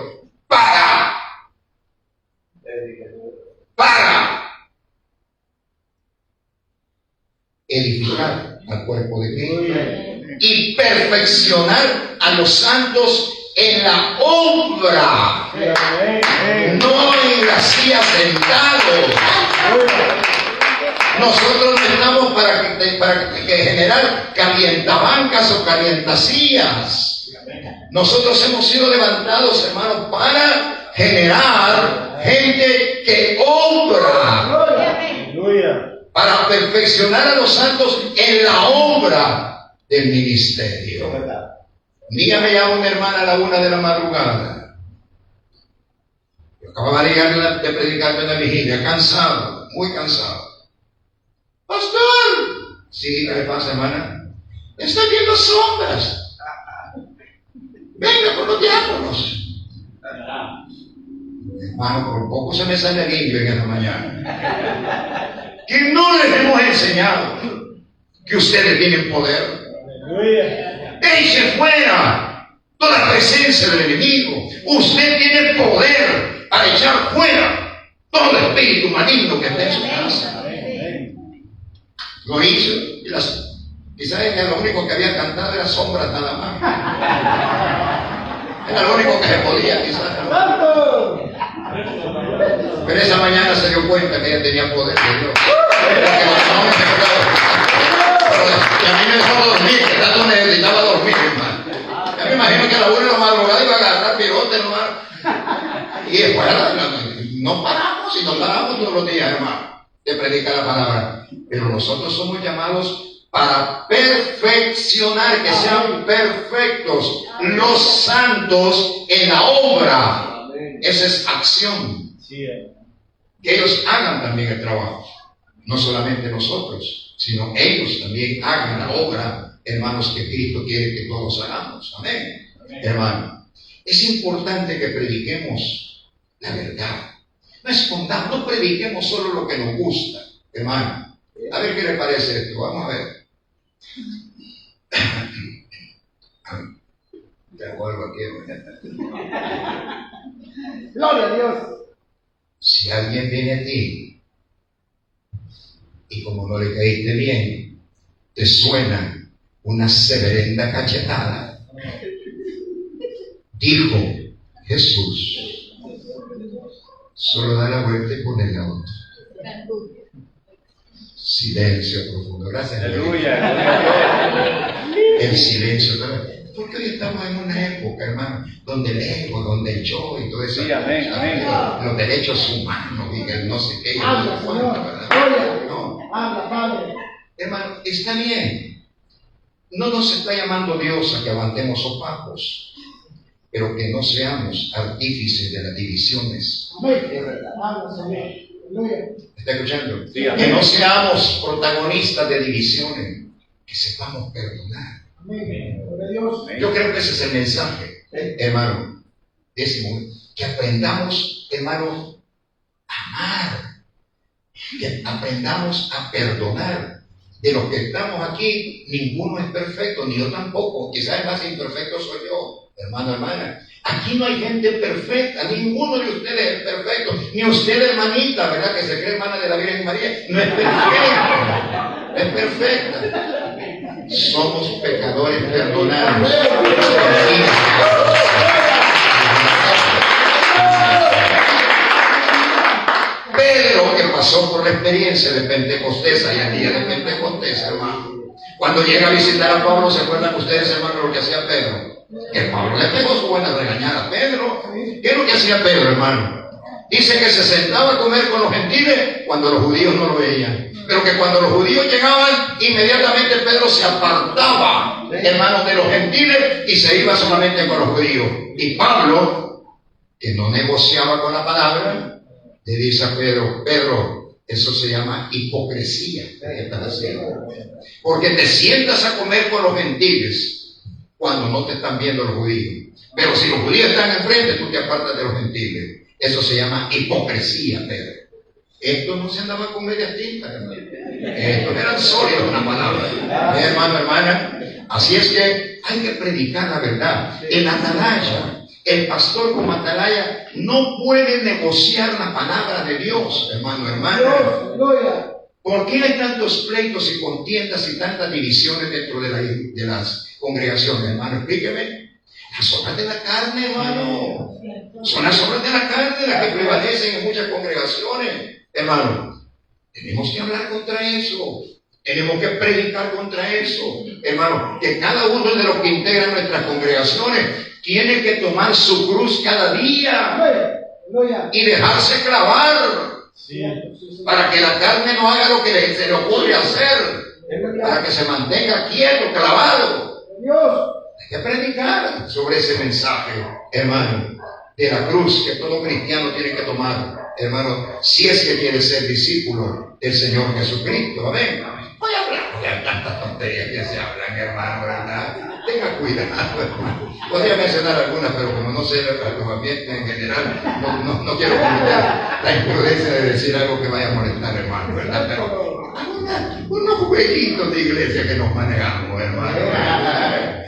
para edificar al cuerpo de Cristo y perfeccionar a los santos en la obra, no en la silla sentados. Nosotros no estamos para generar calientabancas o calientasillas. Nosotros hemos sido levantados, hermanos, para generar gente que obra, para perfeccionar a los santos en la obra del ministerio. Un día me llama una hermana a la 1 de la madrugada. Yo acababa de llegar de predicar en la vigilia, cansado, muy cansado. Pastor, sí, ¿qué le pasa, hermana? Estoy viendo sombras. Venga con los diáconos. Hermano, por poco se me sale limpio en esta mañana. Que no les hemos enseñado que ustedes tienen poder. Eche fuera toda presencia del enemigo. Usted tiene poder para echar fuera todo espíritu maligno que esté en su casa. Lo hizo y quizás era lo único que había cantado era sombras nada más. Era lo único que se podía, quizás. Pero esa mañana se dio cuenta que ella tenía poder de Dios. Y a mí me dejó dormir, que tanto necesitaba dormir, hermano. Ya me imagino que a la 1 de la madrugada iba a agarrar pirote, hermano. Y después no paramos, y no paramos todos los días, hermano, de predicar la palabra. Pero nosotros somos llamados para perfeccionar, que sean perfectos los santos en la obra. Esa es acción. Que ellos hagan también el trabajo. No solamente nosotros, sino ellos también hagan la obra, hermanos, que Cristo quiere que todos hagamos. Amén. Hermano, es importante que prediquemos la verdad. No escondamos, no prediquemos solo lo que nos gusta, hermano. A ver qué le parece esto. Vamos a ver. Te vuelvo aquí. Gloria a Dios. Si alguien viene a ti y como no le caíste bien, te suena una severenda cachetada, dijo Jesús, solo da la vuelta y pone la otra. Silencio profundo. Gracias. Aleluya. El silencio. Porque hoy estamos en una época, hermano, donde el ego, donde el yo y todo eso. Sí, amén, amén. Los derechos humanos y el no sé qué. Habla, Señor. No. Habla, Padre. Hermano, está bien. No nos está llamando Dios a que aguantemos sopapos, pero que no seamos artífices de las divisiones. Amén. Habla, Señor. Aleluya. ¿Está escuchando? Sí, amén. Que no seamos protagonistas de divisiones, que sepamos perdonar. Amén. Gloria a Dios. Yo creo que ese es el mensaje, hermano. Décimo, que aprendamos hermanos, amar, que aprendamos a perdonar. De los que estamos aquí, ninguno es perfecto, ni yo tampoco. Quizás el más imperfecto soy yo, hermano, hermana. Aquí no hay gente perfecta, ninguno de ustedes es perfecto, ni usted, hermanita, ¿verdad? Que se cree hermana de la Virgen María, no es perfecta, es perfecta. Somos pecadores perdonados. Pedro, que pasó por la experiencia de Pentecostés, allá el día de Pentecostés, hermano, cuando llega a visitar a Pablo, ¿se acuerdan ustedes, hermano, lo que hacía Pedro? Que Pablo le pegó su buena regañada a Pedro. ¿Qué es lo que hacía Pedro, hermano? Dice que se sentaba a comer con los gentiles cuando los judíos no lo veían, pero que cuando los judíos llegaban, inmediatamente Pedro se apartaba, hermano, de los gentiles y se iba solamente con los judíos. Y Pablo, que no negociaba con la palabra, le dice a Pedro: Pedro, eso se llama hipocresía, ¿qué estás haciendo? Porque te sientas a comer con los gentiles cuando no te están viendo los judíos, pero si los judíos están enfrente, tú te apartas de los gentiles. Eso se llama hipocresía, Pedro. Esto no se andaba con medias tintas, hermano. Estos eran sólidos en la palabra, hermano, hermana. Así es que hay que predicar la verdad. El atalaya, el pastor como atalaya, no puede negociar la palabra de Dios, hermano, hermana. ¿Por qué hay tantos pleitos y contiendas y tantas divisiones dentro de las congregaciones, hermano? Explíqueme. Las obras de la carne, hermano. Son las obras de la carne las que prevalecen en muchas congregaciones, hermano. Tenemos que hablar contra eso. Tenemos que predicar contra eso, hermano. Que cada uno de los que integran nuestras congregaciones tiene que tomar su cruz cada día y dejarse clavar. Para que la carne no haga lo que se le ocurre hacer, para que se mantenga quieto, clavado. Hay que predicar sobre ese mensaje, hermano, de la cruz que todo cristiano tiene que tomar, hermano, si es que quiere ser discípulo del Señor Jesucristo. Amén. Voy a hablar de tantas tonterías que se hablan, hermano, ¿verdad? Tenga cuidado, hermano. Podría mencionar algunas, pero como no sé los ambientes en general, no quiero cometer la imprudencia de decir algo que vaya a molestar, hermano, ¿verdad? Pero unos jueguitos de iglesia que nos manejamos, hermano.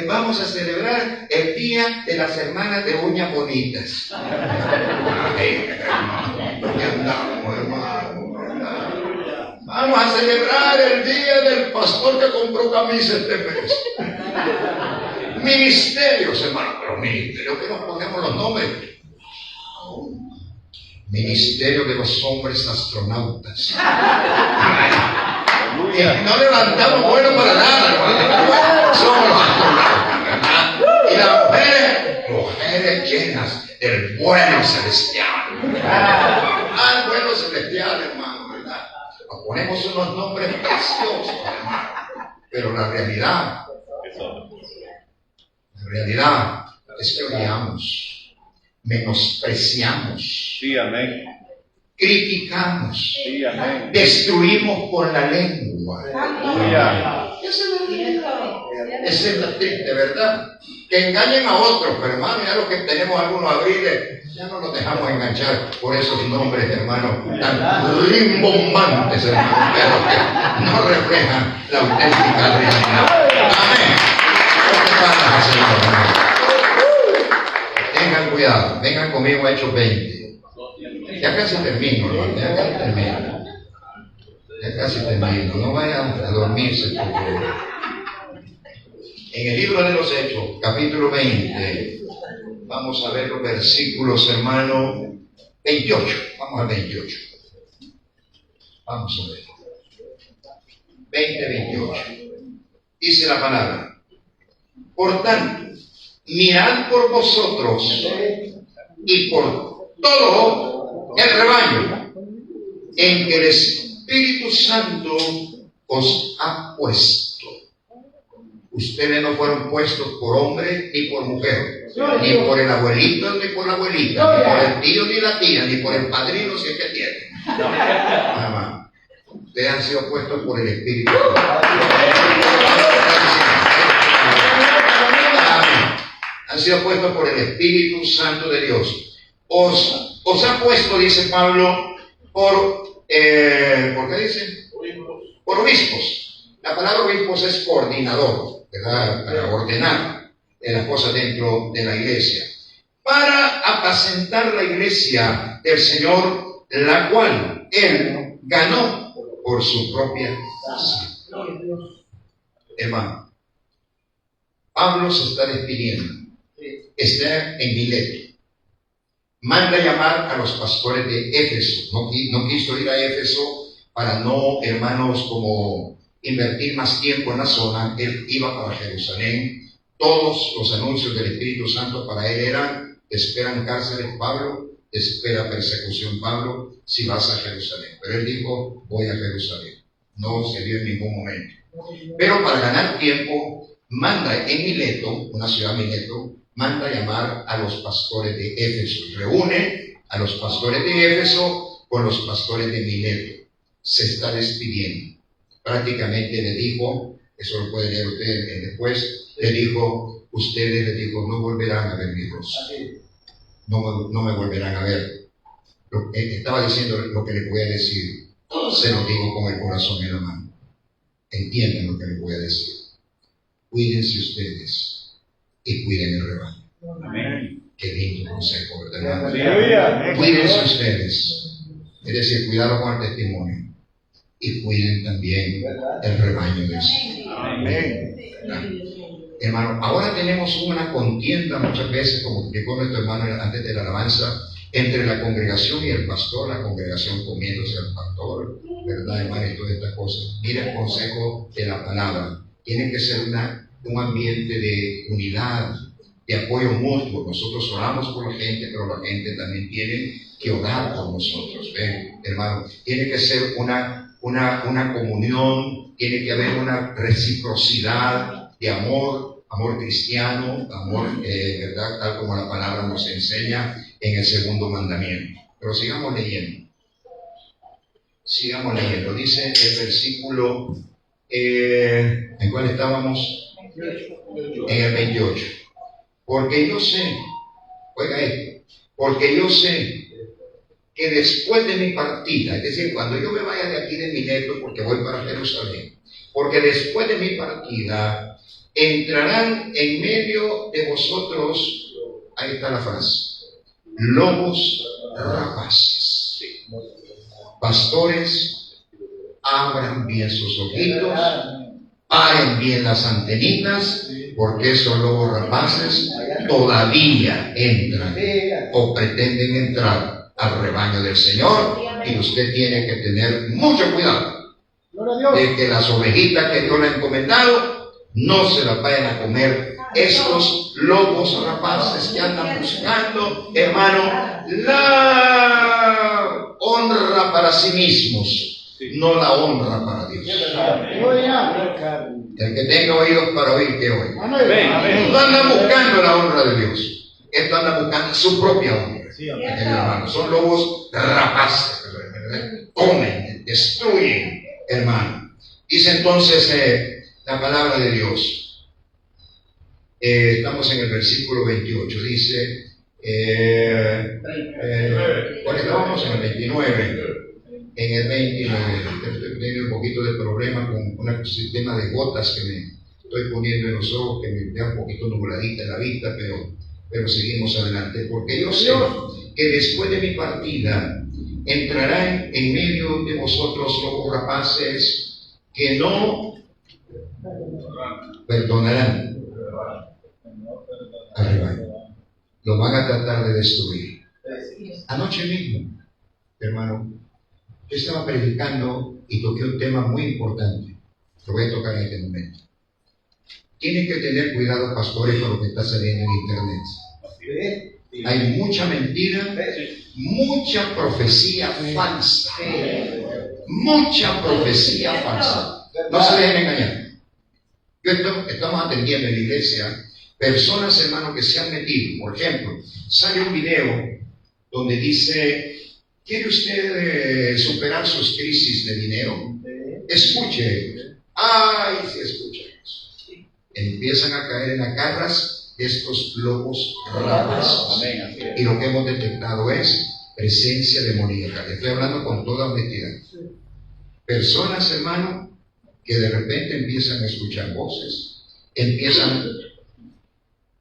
Vamos a celebrar el día de las hermanas de uñas bonitas. Ay, hermano, ¿qué andamos, hermano? ¿Verdad? Vamos a celebrar el día del pastor que compró camisas este mes. Ministerios, hermano, pero ministerios que nos ponemos los nombres. Ministerio de los hombres astronautas. No levantamos bueno para nada, hermano. Somos los astronautas, ¿verdad? Y las mujeres llenas del vuelo celestial. Al vuelo celestial, hermano, ¿verdad? Nos ponemos unos nombres preciosos, hermano. Pero la realidad es que odiamos, menospreciamos, sí, amén, criticamos, sí, amén, destruimos con la lengua. Esa es la triste verdad. Que engañen a otros, pero hermano, ya los que tenemos algunos abriles, ya no nos dejamos enganchar por esos nombres, hermano, tan rimbombantes, hermano, pero que no reflejan la auténtica realidad. Amén. Tengan cuidado, vengan conmigo a Hechos 20. Ya casi termino, hermano, ya casi termino. No vayan a dormirse, por favor. En el libro de los Hechos, capítulo 20, vamos a ver los versículos, hermano, 28. Vamos al 28. Vamos a ver. 20, 28. Dice la palabra: por tanto, mirad por vosotros y por todo el rebaño en que el Espíritu Santo os ha puesto. Ustedes no fueron puestos por hombre ni por mujer, ni por el abuelito ni por la abuelita, ni por el tío ni la tía, ni por el padrino si es que tiene. Mamá, ustedes han sido puestos por el Espíritu Santo. Han sido puestos por el Espíritu Santo de Dios. os ha puesto, dice Pablo, ¿por qué dice? Por obispos. La palabra obispos es coordinador, ¿verdad? Para ordenar las cosas dentro de la iglesia, para apacentar la iglesia del Señor, la cual Él ganó por su propia sangre. Hermano, Pablo se está despidiendo, está en Mileto, manda llamar a los pastores de Éfeso. No quiso ir a Éfeso para no, hermanos, como invertir más tiempo en la zona. Él iba para Jerusalén. Todos los anuncios del Espíritu Santo para él eran: te esperan cárceles, Pablo, te espera persecución, Pablo, si vas a Jerusalén. Pero él dijo: voy a Jerusalén. No se dio en ningún momento. Pero para ganar tiempo, manda en Mileto, una ciudad Mileto, manda llamar a los pastores de Éfeso. Reúne a los pastores de Éfeso con los pastores de Mileto. Se está despidiendo. Prácticamente le dijo, eso lo puede leer usted después, le dijo, ustedes, le dijo, no volverán a ver mi rostro. No me volverán a ver. Estaba diciendo lo que le voy a decir. Se lo digo con el corazón en la mano. Entiendan lo que les voy a decir. Cuídense ustedes y cuiden el rebaño. Amén. Qué lindo consejo, ¿verdad? Cuídense ustedes. Es decir, cuidado con el testimonio. Y cuiden también el rebaño del Señor. Amén. Hermano, ahora tenemos una contienda muchas veces, como explicó nuestro hermano antes de la alabanza, entre la congregación y el pastor, la congregación comiéndose al pastor, ¿verdad, hermano? Y todas estas cosas. Mira el consejo de la palabra. Tiene que ser un ambiente de unidad, de apoyo mutuo. Nosotros oramos por la gente, pero la gente también tiene que orar por nosotros. ¿Ven, hermano? Tiene que ser una comunión, tiene que haber una reciprocidad de amor cristiano, amor, ¿verdad? Tal como la palabra nos enseña en el segundo mandamiento. Pero sigamos leyendo. Dice el versículo, ¿en cuál estábamos? En el 28. Porque yo sé, oiga esto, porque yo sé que después de mi partida, es decir, cuando yo me vaya de aquí de Mileto, porque voy para Jerusalén, porque después de mi partida entrarán en medio de vosotros, ahí está la frase, lobos rapaces. Pastores, abran bien sus ojitos, paren bien las antenitas, porque esos lobos rapaces todavía entran o pretenden entrar al rebaño del Señor, y usted tiene que tener mucho cuidado de que las ovejitas que Dios le ha encomendado no se las vayan a comer estos lobos rapaces que andan buscando, hermano, la honra para sí mismos, no la honra para Dios. El que tenga oídos para oír, que oiga. No andan buscando la honra de Dios, estos andan buscando su propia honra. Hermano, son lobos rapaces, comen, destruyen, hermano. Dice entonces la palabra de Dios. Estamos en el versículo 28, dice, ¿cuál estábamos? En el 29. En el 29, estoy teniendo un poquito de problema con un sistema de gotas que me estoy poniendo en los ojos, que me da un poquito nubladita la vista, pero seguimos adelante. Porque yo sé que después de mi partida entrarán en medio de vosotros lobos rapaces que no perdonarán al rebaño. Lo van a tratar de destruir. Anoche mismo, hermano, yo estaba predicando y toqué un tema muy importante. Lo voy a tocar en este momento. Tienen que tener cuidado, pastores, con lo que está saliendo en internet. Hay mucha mentira, mucha profecía falsa. Mucha profecía falsa. No se dejen engañar. Estamos atendiendo en la iglesia personas, hermanos, que se han metido. Por ejemplo, sale un video donde dice: ¿quiere usted superar sus crisis de dinero? Escuche. Ay, sí, escucha. Empiezan a caer en las garras estos lobos rapaces. Y lo que hemos detectado es presencia demoníaca. Estoy hablando con toda honestidad. Personas, hermano, que de repente empiezan a escuchar voces, empiezan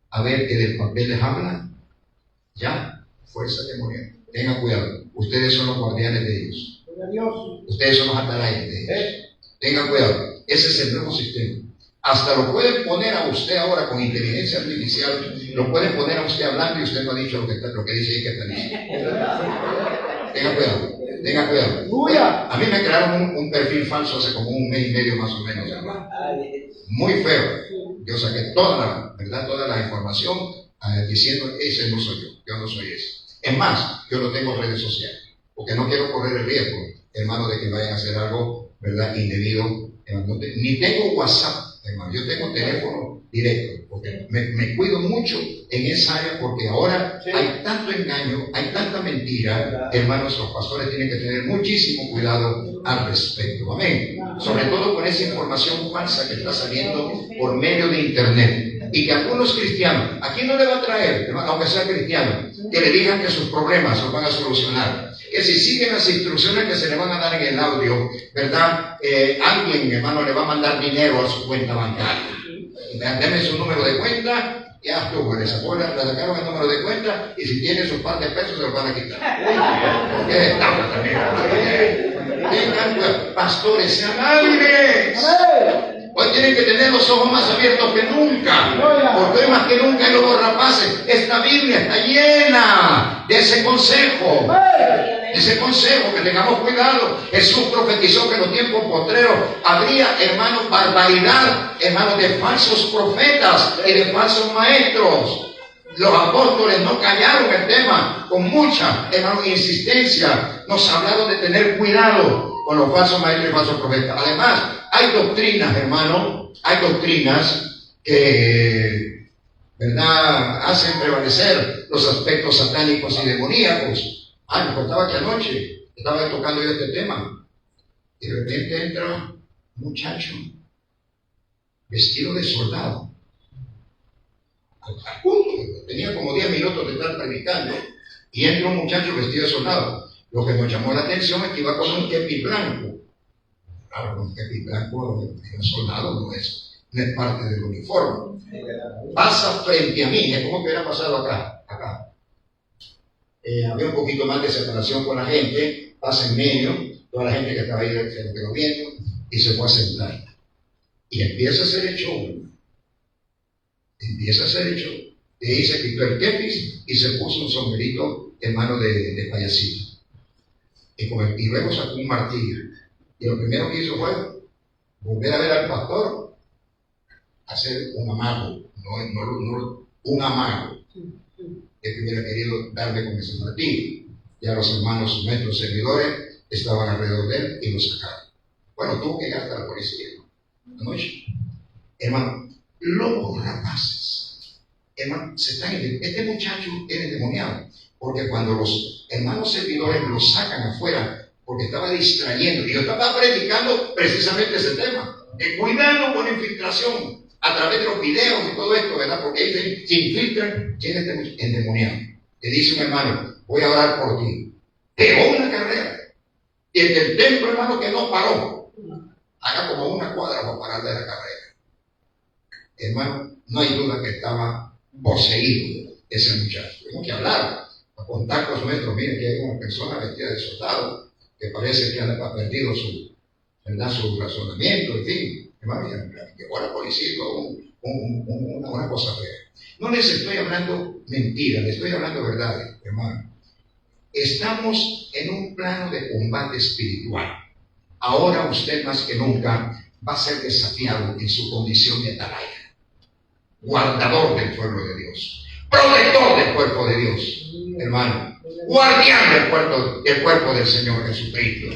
a ver que del papel les hablan, ya, fuerza demoníaca. Tengan cuidado, ustedes son los guardianes de ellos. Ustedes son los atalayas de ellos. Tengan cuidado, ese es el nuevo sistema. Hasta lo pueden poner a usted ahora con inteligencia artificial, lo pueden poner a usted hablando y usted no ha dicho lo que dice ahí que está diciendo. Tengan cuidado, tengan cuidado. A mí me crearon un perfil falso hace como un mes y medio más o menos, hermano. Muy feo. Yo saqué toda la información diciendo, ese no soy yo no soy ese. Es más, yo no tengo redes sociales, porque no quiero correr el riesgo, hermano, de que vayan a hacer algo, ¿verdad?, indebido. Ni tengo WhatsApp, hermano, yo tengo teléfono directo, porque me cuido mucho en esa área, porque ahora hay tanto engaño, hay tanta mentira, hermanos, los pastores tienen que tener muchísimo cuidado al respecto, amén. Sobre todo con esa información falsa que está saliendo por medio de internet, y que algunos cristianos, ¿a quién no le va a traer, hermano, aunque sea cristiano, que le digan que sus problemas los van a solucionar? Que si siguen las instrucciones que se le van a dar en el audio, ¿verdad? Alguien, hermano, le va a mandar dinero a su cuenta bancaria. Deme su número de cuenta, ya estuvo, le sacaron el número de cuenta, y si tiene sus par de pesos se los van a quitar. Porque estamos también. Tengan cuidado, pastores, sean hábiles. Hoy tienen que tener los ojos más abiertos que nunca, porque hoy más que nunca hay lobos rapaces. Esta Biblia está llena de ese consejo. Que tengamos cuidado. Jesús profetizó que en los tiempos postreros habría, hermanos, barbaridad, hermanos, de falsos profetas y de falsos maestros. Los apóstoles no callaron el tema, con mucha, hermanos, insistencia. Nos hablaron de tener cuidado con los falsos maestros y falsos profetas. Además, hay doctrinas, hermano, que, ¿verdad?, hacen prevalecer los aspectos satánicos y demoníacos. Me contaba que anoche estaba tocando yo este tema, y de repente entra un muchacho vestido de soldado. Al punto, tenía como 10 minutos de estar predicando, y entra un muchacho vestido de soldado. Lo que nos llamó la atención es que iba con un kepi blanco. Claro, con un kepi blanco, un soldado no es parte del uniforme. Pasa frente a mí, es como que hubiera pasado acá. Había un poquito más de separación con la gente, pasa en medio, toda la gente que estaba ahí se lo quedó viendo y se fue a sentar. Y empieza a hacer el show. Y ahí se quitó el kepis y se puso un sombrerito en mano de payasito. Y luego sacó un martillo. Y lo primero que hizo fue volver a ver al pastor, hacer un amago, no un amago. Que hubiera querido darme con ese martillo. Ya los hermanos, nuestros servidores, estaban alrededor de él y lo sacaron. Bueno, tuvo que llegar hasta la policía, ¿no? Anoche. Hermano, lobos rapaces. Hermano, este muchacho era endemoniado, porque cuando los hermanos servidores lo sacan afuera, porque estaba distrayendo, y yo estaba predicando precisamente ese tema, de cuidado con la infiltración, a través de los videos y todo esto, ¿verdad? Porque ahí se infiltran, tiene este endemoniado. Le dice un hermano, voy a orar por ti. Pegó una carrera. Y el del templo, hermano, que no paró. Haga como una cuadra para parar de la carrera. Hermano, no hay duda que estaba poseído ese muchacho. Tenemos que hablar. A contactos nuestros, miren que hay una persona vestida de soldado, que parece que ha perdido su razonamiento, en fin. Hermano, llegó a la policía y todo una cosa fea. No les estoy hablando mentiras, les estoy hablando verdades, hermano. Estamos en un plano de combate espiritual. Ahora usted más que nunca va a ser desafiado en su condición de atalaya, guardador del pueblo de Dios, protector del cuerpo de Dios, hermano, guardián del cuerpo del Señor Jesucristo,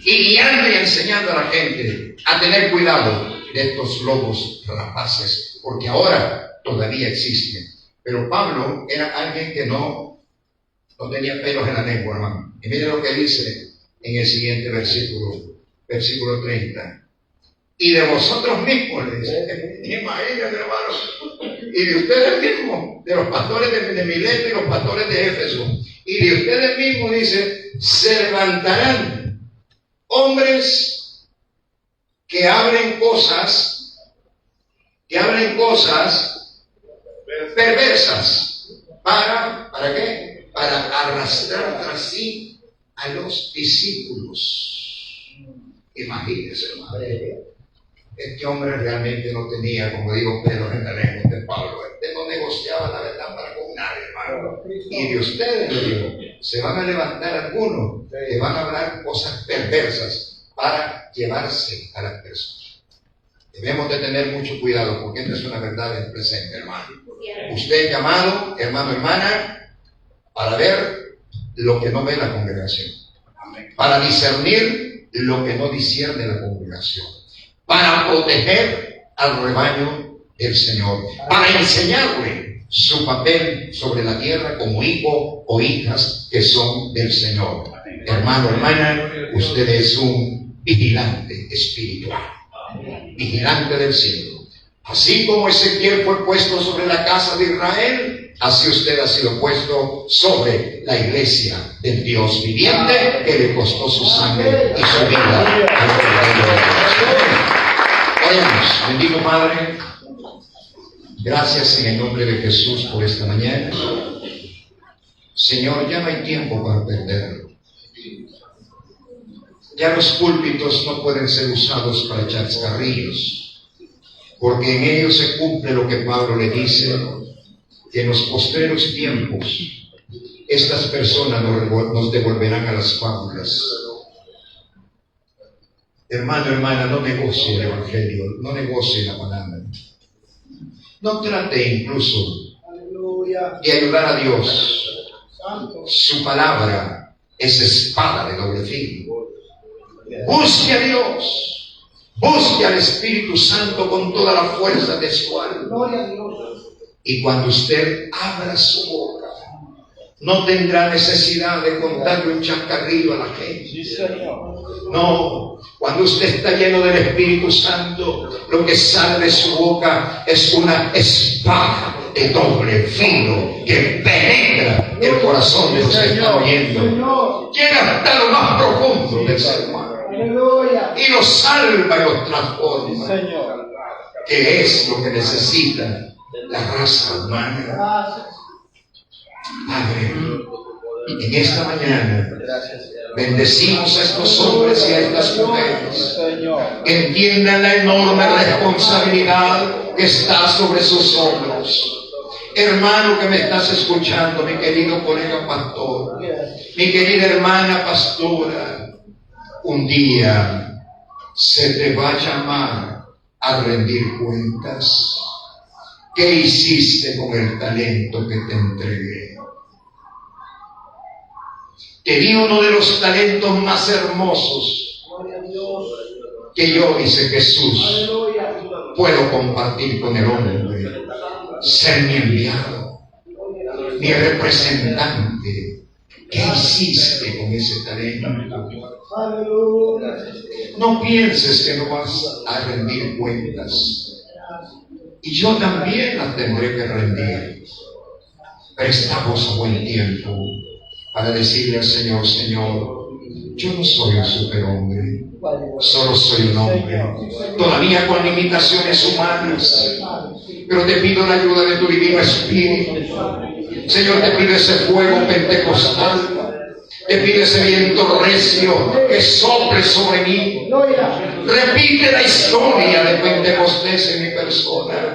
y guiando y enseñando a la gente a tener cuidado de estos lobos rapaces, porque ahora todavía existen. Pero Pablo era alguien que no tenía pelos en la lengua, hermano. Y mire lo que dice en el siguiente versículo 30. y de vosotros mismos, le dice, imagínense, hermanos, y de ustedes mismos, de los pastores de Mileto y los pastores de Éfeso, y de ustedes mismos, dice, se levantarán hombres que hablen cosas perversas, ¿para qué? Para arrastrar tras sí a los discípulos. Imagínense, hermano. Este hombre realmente no tenía, como digo, pelos en la lengua de Pablo. Este no negociaba la verdad para con nadie, hermano. Y de ustedes, le digo, se van a levantar algunos que van a hablar cosas perversas para llevarse a las personas. Debemos de tener mucho cuidado, porque esta es una verdad del presente, hermano. Usted es llamado, hermano, hermana, para ver lo que no ve la congregación, para discernir lo que no discierne la congregación, para proteger al rebaño del Señor, para enseñarle su papel sobre la tierra como hijo o hijas que son del Señor. Hermano, hermana, usted es un vigilante espiritual, vigilante del cielo. Así como Ezequiel fue puesto sobre la casa de Israel, así usted ha sido puesto sobre la iglesia del Dios viviente, que le costó su sangre y su vida al Cordero de Dios. Oremos. Bendito Padre, gracias en el nombre de Jesús por esta mañana. Señor, ya no hay tiempo para perderlo. Ya los púlpitos no pueden ser usados para echar chascarrillos, porque en ellos se cumple lo que Pablo le dice, que en los postreros tiempos estas personas nos devolverán a las fábulas. Hermano, hermana, no negocie el Evangelio, no negocie la palabra. No trate incluso de ayudar a Dios. Su palabra es espada de doble filo. Busque a Dios, busque al Espíritu Santo con toda la fuerza de su alma. Y cuando usted abra su boca, no tendrá necesidad de contarle un chascarrillo a la gente. No, cuando usted está lleno del Espíritu Santo, lo que sale de su boca es una espada de doble filo que penetra el corazón de los que están oyendo. Llega hasta lo más profundo del ser humano y los salva y los transforma, que es lo que necesita la raza humana. Padre, en esta mañana bendecimos a estos hombres y a estas mujeres que entiendan la enorme responsabilidad que está sobre sus hombros. Hermano que me estás escuchando, mi querido colega pastor, mi querida hermana pastora, un día se te va a llamar a rendir cuentas. ¿Qué hiciste con el talento que te entregué? Te di uno de los talentos más hermosos que yo, dice Jesús, puedo compartir con el hombre, ser mi enviado, mi representante. ¿Qué hiciste con ese talento? No pienses que no vas a rendir cuentas. Y yo también las tendré que rendir. Pero estamos a buen tiempo para decirle al Señor, Señor, yo no soy un superhombre, solo soy un hombre, todavía con limitaciones humanas, pero te pido la ayuda de tu divino Espíritu. Señor, te pido ese fuego pentecostal, te pido ese viento recio que sople sobre mí. Repite la historia de Pentecostés en mi persona.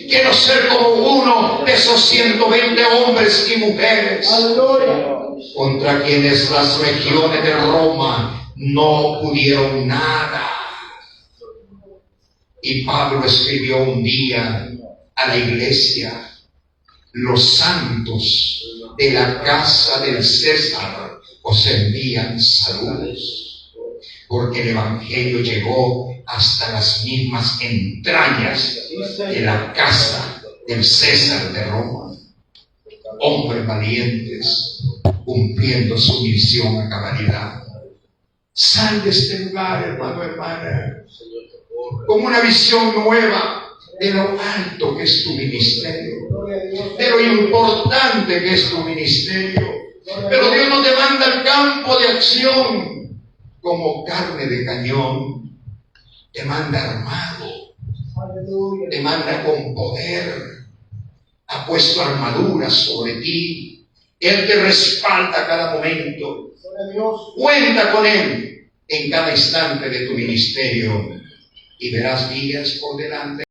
Quiero ser como uno de esos 120 hombres y mujeres contra quienes las regiones de Roma no pudieron nada. Y Pablo escribió un día a la iglesia: los santos de la casa del César os envían saludos, porque el Evangelio llegó hasta las mismas entrañas de la casa del César de Roma. Hombres valientes, cumpliendo su misión a cabalidad. Sal de este lugar, hermano, hermana, con una visión nueva de lo alto que es tu ministerio, de lo importante que es tu ministerio. Pero Dios no te manda al campo de acción como carne de cañón, te manda armado, te manda con poder, ha puesto armadura sobre ti, Él te respalda a cada momento, cuenta con Él en cada instante de tu ministerio y verás días por delante.